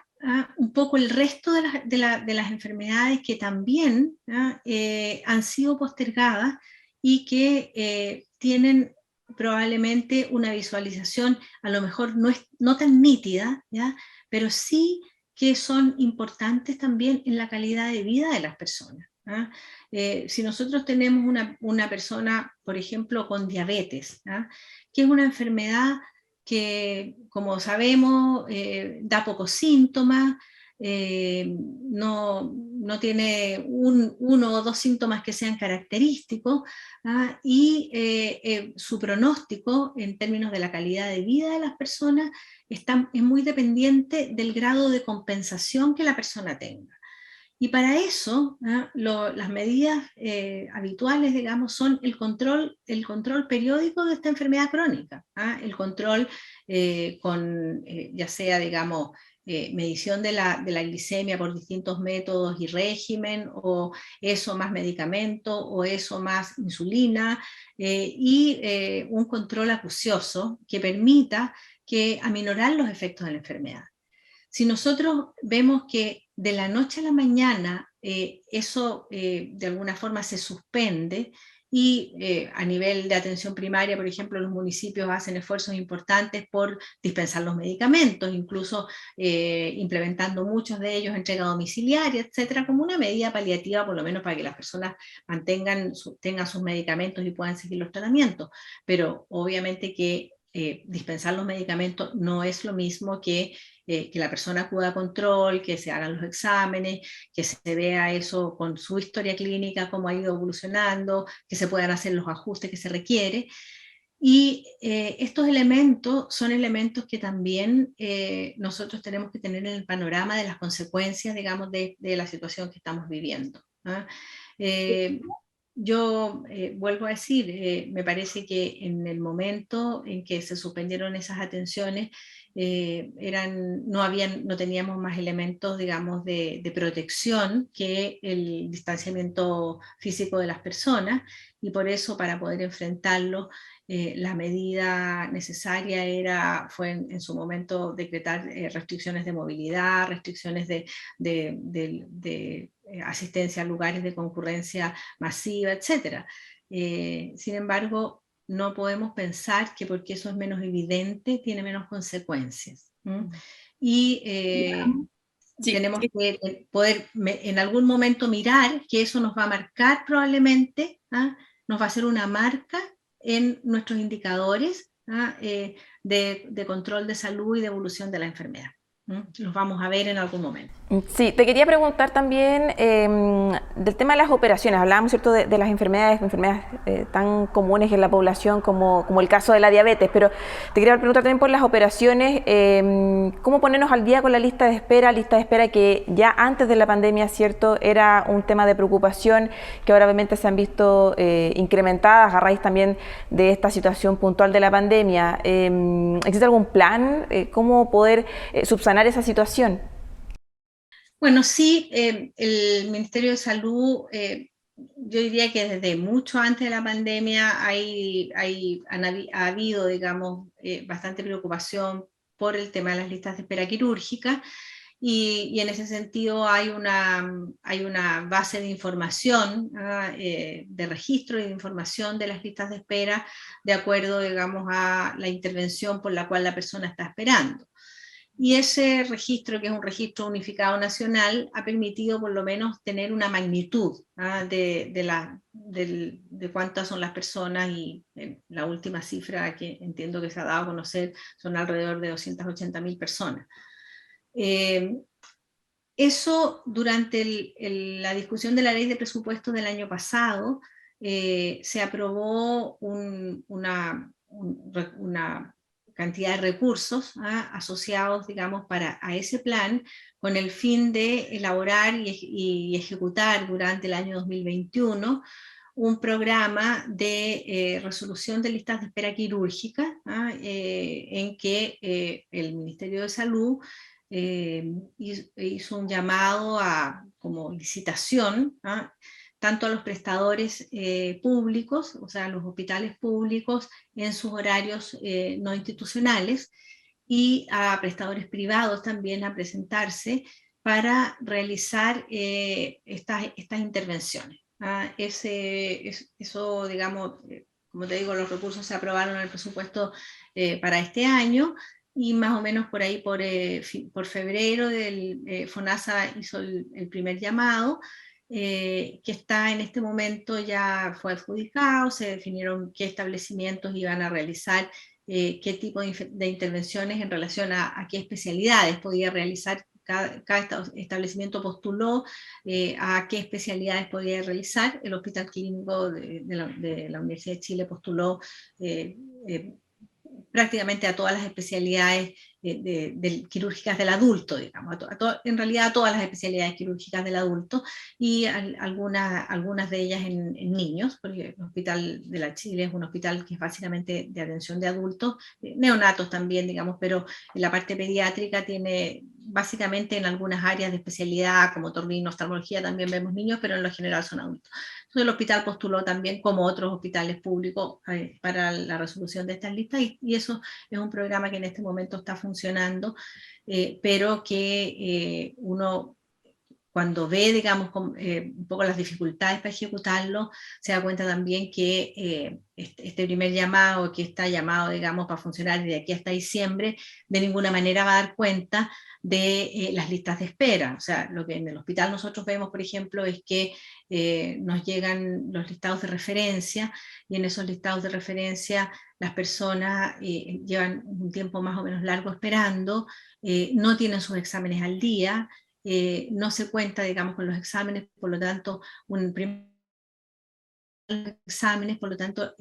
E: un poco el resto de las enfermedades que también han sido postergadas y que tienen probablemente una visualización a lo mejor no tan nítida, ¿ya? Pero sí que son importantes también en la calidad de vida de las personas. Si nosotros tenemos una persona, por ejemplo, con diabetes, que es una enfermedad que, como sabemos, da pocos síntomas, no tiene uno o dos síntomas que sean característicos, y su pronóstico en términos de la calidad de vida de las personas es muy dependiente del grado de compensación que la persona tenga. Y para eso, las medidas habituales, digamos, son el control periódico de esta enfermedad crónica, el control ya sea, digamos, medición de la glicemia por distintos métodos y régimen, o eso más medicamento, o eso más insulina, y un control acucioso que permita aminorar los efectos de la enfermedad. Si nosotros vemos que de la noche a la mañana eso de alguna forma se suspende, y a nivel de atención primaria, por ejemplo, los municipios hacen esfuerzos importantes por dispensar los medicamentos, incluso implementando muchos de ellos entrega domiciliaria, etcétera, como una medida paliativa, por lo menos para que las personas tengan sus medicamentos y puedan seguir los tratamientos. Pero obviamente que dispensar los medicamentos no es lo mismo que la persona acuda a control, que se hagan los exámenes, que se vea eso con su historia clínica, cómo ha ido evolucionando, que se puedan hacer los ajustes que se requiere. Y estos elementos son elementos que también nosotros tenemos que tener en el panorama de las consecuencias, digamos, de la situación que estamos viviendo. Yo vuelvo a decir, me parece que en el momento en que se suspendieron esas atenciones, no teníamos más elementos, digamos, de protección que el distanciamiento físico de las personas, y por eso, para poder enfrentarlo, la medida necesaria fue en su momento decretar restricciones de movilidad, restricciones de asistencia a lugares de concurrencia masiva, etc. Sin embargo, no podemos pensar que porque eso es menos evidente, tiene menos consecuencias. Y tenemos que poder en algún momento mirar que eso nos va a marcar probablemente, nos va a hacer una marca en nuestros indicadores de control de salud y de evolución de la enfermedad. Los vamos a ver en algún momento.
A: Sí, te quería preguntar también del tema de las operaciones. Hablábamos, ¿cierto?, de las enfermedades tan comunes en la población como el caso de la diabetes, pero te quería preguntar también por las operaciones, ¿cómo ponernos al día con la lista de espera que ya antes de la pandemia, ¿cierto?, era un tema de preocupación, que ahora obviamente se han visto incrementadas a raíz también de esta situación puntual de la pandemia? ¿Existe algún plan? ¿Cómo poder subsanar esa situación?
E: Bueno, sí, el Ministerio de Salud, yo diría que desde mucho antes de la pandemia ha habido, digamos, bastante preocupación por el tema de las listas de espera quirúrgica, y en ese sentido hay una base de información, de registro y de información de las listas de espera de acuerdo, digamos, a la intervención por la cual la persona está esperando. Y ese registro, que es un registro unificado nacional, ha permitido por lo menos tener una magnitud de cuántas son las personas, y la última cifra que entiendo que se ha dado a conocer son alrededor de 280.000 personas. Eso durante la discusión de la ley de presupuesto del año pasado, se aprobó una cantidad de recursos asociados, digamos, a ese plan, con el fin de elaborar y ejecutar durante el año 2021 un programa de resolución de listas de espera quirúrgica, en que el Ministerio de Salud hizo un llamado como licitación, tanto a los prestadores públicos, o sea, a los hospitales públicos en sus horarios no institucionales, y a prestadores privados también a presentarse para realizar estas intervenciones. Eso, digamos, como te digo, los recursos se aprobaron en el presupuesto para este año, y más o menos por ahí, por febrero, FONASA hizo el primer llamado, que está en este momento, ya fue adjudicado, se definieron qué establecimientos iban a realizar qué tipo de intervenciones en relación a qué especialidades podía realizar. Cada establecimiento postuló a qué especialidades podía realizar. El Hospital Clínico de la Universidad de Chile postuló prácticamente a todas las especialidades quirúrgicas del adulto, digamos, en realidad a todas las especialidades quirúrgicas del adulto, y algunas de ellas en niños, porque el Hospital de la Chile es un hospital que es básicamente de atención de adultos, neonatos también, digamos, pero en la parte pediátrica tiene básicamente, en algunas áreas de especialidad como otorrino, oftalmología, también vemos niños, pero en lo general son adultos. Entonces el hospital postuló también, como otros hospitales públicos, para la resolución de estas listas, y eso es un programa que en este momento está funcionando, pero que uno, cuando ve, digamos, un poco las dificultades para ejecutarlo, se da cuenta también que este primer llamado, que está llamado, digamos, para funcionar de aquí hasta diciembre, de ninguna manera va a dar cuenta de las listas de espera. O sea, lo que en el hospital nosotros vemos, por ejemplo, es que nos llegan los listados de referencia, y en esos listados de referencia las personas llevan un tiempo más o menos largo esperando, no tienen sus exámenes al día, no se cuenta, digamos, con los exámenes, por lo tanto, exámenes, por lo tanto,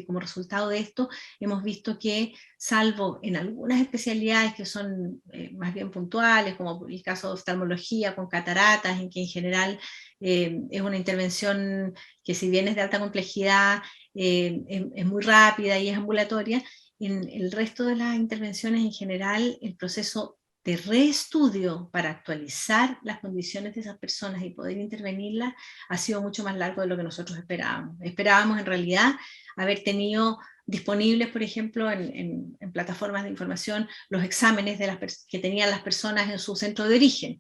E: como resultado de esto, hemos visto que, salvo en algunas especialidades que son más bien puntuales, como el caso de oftalmología con cataratas, en que en general es una intervención que, si bien es de alta complejidad, es muy rápida y es ambulatoria, en el resto de las intervenciones en general el proceso de reestudio para actualizar las condiciones de esas personas y poder intervenirlas ha sido mucho más largo de lo que nosotros esperábamos. Esperábamos en realidad haber tenido disponibles, por ejemplo, en plataformas de información, los exámenes que tenían las personas en su centro de origen.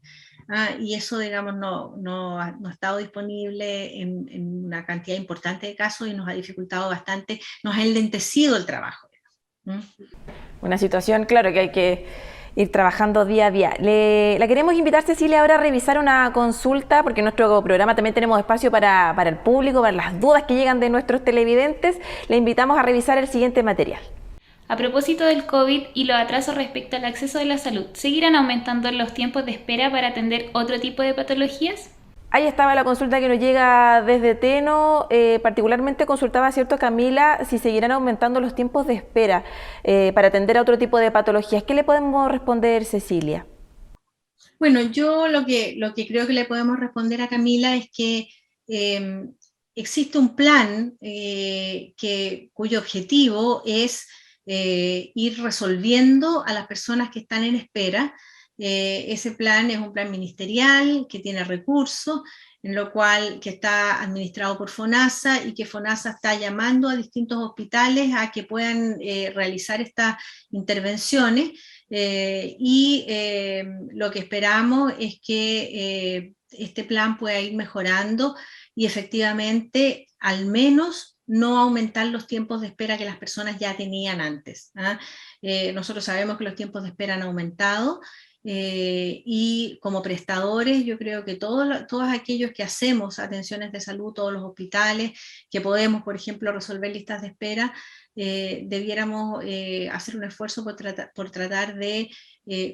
E: Y eso, digamos, no ha estado disponible en una cantidad importante de casos, y nos ha dificultado bastante, nos ha enlentecido el trabajo.
A: Una situación, claro, que hay que ir trabajando día a día. La queremos invitar, Cecilia, ahora a revisar una consulta, porque en nuestro programa también tenemos espacio para el público, para las dudas que llegan de nuestros televidentes. Le invitamos a revisar el siguiente material.
F: A propósito del COVID y los atrasos respecto al acceso de la salud, ¿seguirán aumentando los tiempos de espera para atender otro tipo de patologías?
A: Ahí estaba la consulta que nos llega desde Teno. Particularmente consultaba, ¿cierto, Camila, si seguirán aumentando los tiempos de espera para atender a otro tipo de patologías? ¿Qué le podemos responder, Cecilia?
E: Bueno, yo lo que creo que le podemos responder a Camila es que existe un plan cuyo objetivo es ir resolviendo a las personas que están en espera. Ese plan es un plan ministerial que tiene recursos, en lo cual, que está administrado por FONASA, y que FONASA está llamando a distintos hospitales a que puedan realizar estas intervenciones. Lo que esperamos es que este plan pueda ir mejorando y efectivamente al menos no aumentar los tiempos de espera que las personas ya tenían antes. Nosotros sabemos que los tiempos de espera han aumentado, y como prestadores yo creo que todos aquellos que hacemos atenciones de salud, todos los hospitales, que podemos, por ejemplo, resolver listas de espera, debiéramos hacer un esfuerzo por tratar de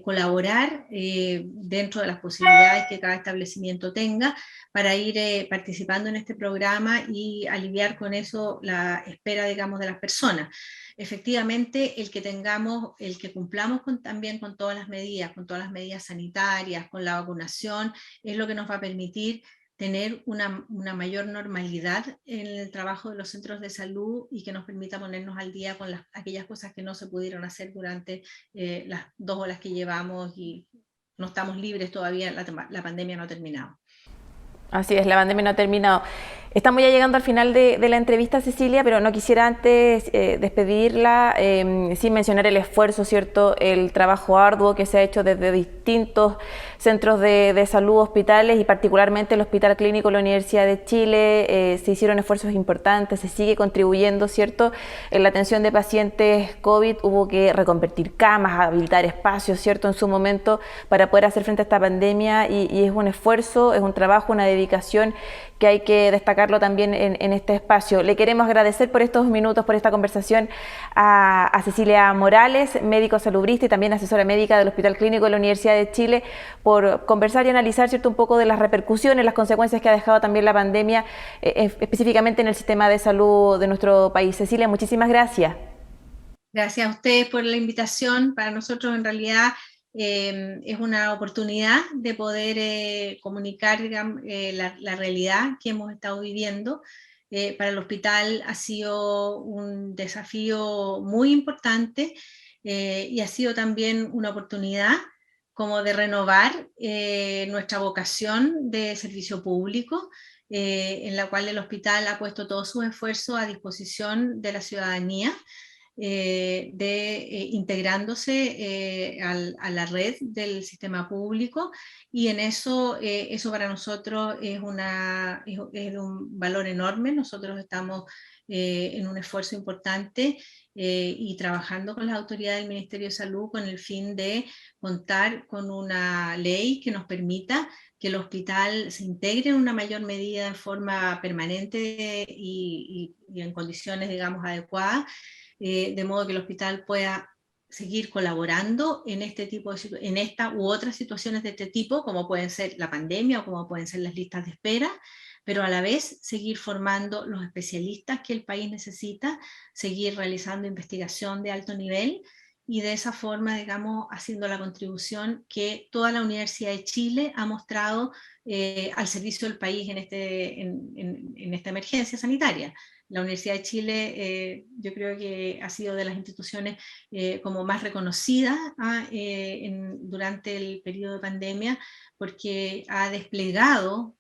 E: colaborar dentro de las posibilidades que cada establecimiento tenga para ir participando en este programa y aliviar con eso la espera, digamos, de las personas. Efectivamente, el que cumplamos también con todas las medidas sanitarias, con la vacunación, es lo que nos va a permitir tener una mayor normalidad en el trabajo de los centros de salud y que nos permita ponernos al día con aquellas cosas que no se pudieron hacer durante las 2 horas que llevamos y no estamos libres todavía, la pandemia no ha terminado.
A: Así es, la pandemia no ha terminado. Estamos ya llegando al final de la entrevista, Cecilia, pero no quisiera antes despedirla sin mencionar el esfuerzo, ¿cierto? El trabajo arduo que se ha hecho desde distintos centros de salud, hospitales y particularmente el Hospital Clínico de la Universidad de Chile. Se hicieron esfuerzos importantes, se sigue contribuyendo, ¿cierto? En la atención de pacientes COVID hubo que reconvertir camas, habilitar espacios, ¿cierto? En su momento para poder hacer frente a esta pandemia y es un esfuerzo, es un trabajo, una dedicación que hay que destacarlo también en este espacio. Le queremos agradecer por estos minutos, por esta conversación a Cecilia Morales, médico salubrista y también asesora médica del Hospital Clínico de la Universidad de Chile, por conversar y analizar, ¿cierto?, un poco de las repercusiones, las consecuencias que ha dejado también la pandemia, específicamente en el sistema de salud de nuestro país. Cecilia, muchísimas gracias.
E: Gracias a ustedes por la invitación. Para nosotros en realidad es una oportunidad de poder comunicar, digamos, la realidad que hemos estado viviendo. Para el hospital ha sido un desafío muy importante y ha sido también una oportunidad como de renovar nuestra vocación de servicio público, en la cual el hospital ha puesto todos sus esfuerzos a disposición de la ciudadanía, integrándose a la red del sistema público, y en eso para nosotros es de un valor enorme. Nosotros estamos en un esfuerzo importante y trabajando con las autoridades del Ministerio de Salud con el fin de contar con una ley que nos permita que el hospital se integre en una mayor medida en forma permanente y en condiciones, digamos, adecuadas, de modo que el hospital pueda seguir colaborando en en esta u otras situaciones de este tipo, como pueden ser la pandemia o como pueden ser las listas de espera, pero a la vez seguir formando los especialistas que el país necesita, seguir realizando investigación de alto nivel y de esa forma, digamos, haciendo la contribución que toda la Universidad de Chile ha mostrado al servicio del país en esta emergencia sanitaria. La Universidad de Chile yo creo que ha sido de las instituciones como más reconocidas durante el periodo de pandemia, porque ha desplegado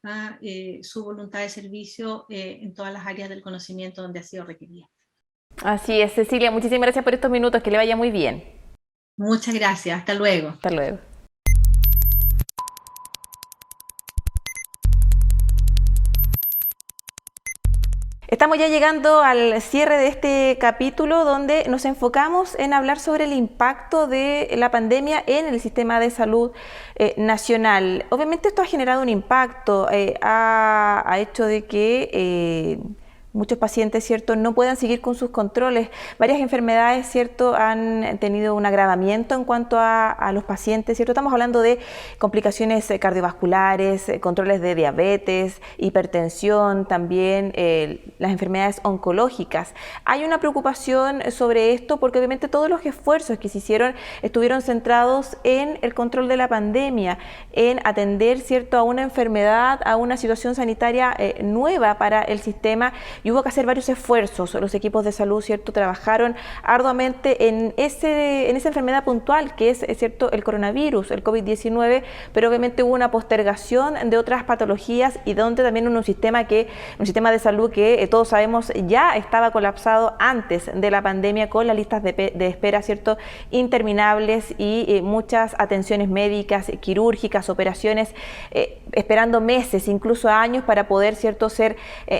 E: su voluntad de servicio en todas las áreas del conocimiento donde ha sido requerida.
A: Así es, Cecilia, muchísimas gracias por estos minutos, que le vaya muy bien.
E: Muchas gracias, hasta luego.
A: Hasta luego. Estamos ya llegando al cierre de este capítulo donde nos enfocamos en hablar sobre el impacto de la pandemia en el sistema de salud nacional. Obviamente esto ha generado un impacto, ha hecho de que muchos pacientes, ¿cierto?, no puedan seguir con sus controles. Varias enfermedades, ¿cierto?, han tenido un agravamiento en cuanto a los pacientes, ¿cierto? Estamos hablando de complicaciones cardiovasculares, controles de diabetes, hipertensión, también las enfermedades oncológicas. Hay una preocupación sobre esto porque obviamente todos los esfuerzos que se hicieron estuvieron centrados en el control de la pandemia, en atender, ¿cierto?, a una enfermedad, a una situación sanitaria nueva para el sistema, y hubo que hacer varios esfuerzos. Los equipos de salud, ¿cierto?, trabajaron arduamente en esa enfermedad puntual que es cierto, el coronavirus, el COVID-19, pero obviamente hubo una postergación de otras patologías y donde también un sistema de salud que todos sabemos ya estaba colapsado antes de la pandemia, con las listas de espera, ¿cierto?, interminables y muchas atenciones médicas, quirúrgicas, operaciones, esperando meses, incluso años para poder, ¿cierto?, ser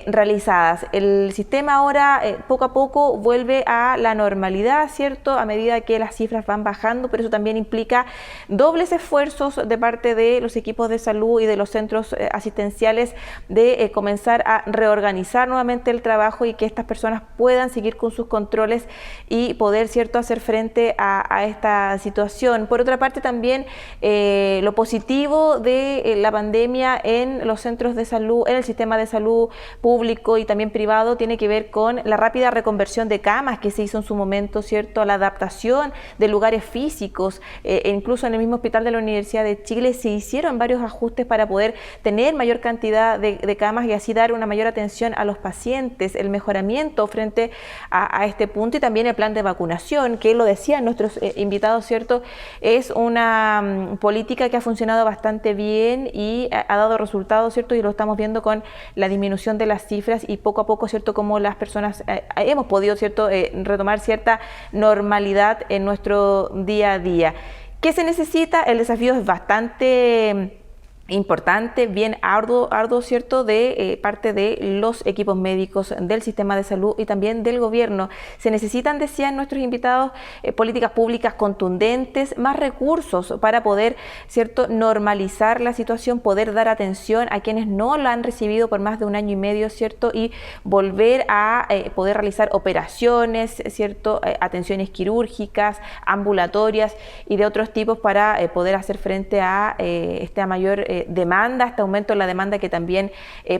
A: realizadas. El sistema ahora poco a poco vuelve a la normalidad, ¿cierto?, a medida que las cifras van bajando, pero eso también implica dobles esfuerzos de parte de los equipos de salud y de los centros asistenciales de comenzar a reorganizar nuevamente el trabajo y que estas personas puedan seguir con sus controles y poder, ¿cierto?, hacer frente a esta situación. Por otra parte, también lo positivo de la pandemia en los centros de salud, en el sistema de salud público y también privado, tiene que ver con la rápida reconversión de camas que se hizo en su momento, ¿cierto?, la adaptación de lugares físicos, incluso en el mismo hospital de la Universidad de Chile se hicieron varios ajustes para poder tener mayor cantidad de camas y así dar una mayor atención a los pacientes, el mejoramiento frente a este punto, y también el plan de vacunación, que lo decían nuestros invitados, ¿cierto?, es una política que ha funcionado bastante bien y ha dado resultados, ¿cierto?, y lo estamos viendo con la disminución de las cifras y poco a poco, ¿cierto?, como las personas hemos podido, ¿cierto?, retomar cierta normalidad en nuestro día a día. ¿Qué se necesita? El desafío es bastante importante, bien arduo, ¿cierto?, de parte de los equipos médicos, del sistema de salud y también del gobierno. Se necesitan, decían nuestros invitados, políticas públicas contundentes, más recursos para poder, ¿cierto?, normalizar la situación, poder dar atención a quienes no la han recibido por más de un año y medio, ¿cierto?, y volver a poder realizar operaciones, ¿cierto?, atenciones quirúrgicas, ambulatorias y de otros tipos para poder hacer frente a esta mayor demanda, este aumento en la demanda que también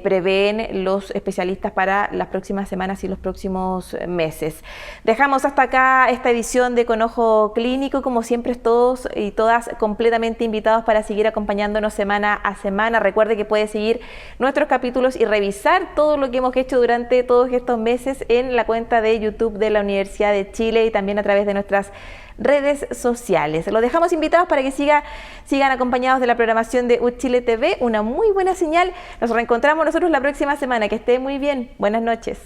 A: prevén los especialistas para las próximas semanas y los próximos meses. Dejamos hasta acá esta edición de Con Ojo Clínico. Como siempre, todos y todas completamente invitados para seguir acompañándonos semana a semana. Recuerde que puede seguir nuestros capítulos y revisar todo lo que hemos hecho durante todos estos meses en la cuenta de YouTube de la Universidad de Chile y también a través de nuestras redes sociales. Los dejamos invitados para que sigan acompañados de la programación de UChile TV, una muy buena señal. Nos reencontramos nosotros la próxima semana. Que esté muy bien. Buenas noches.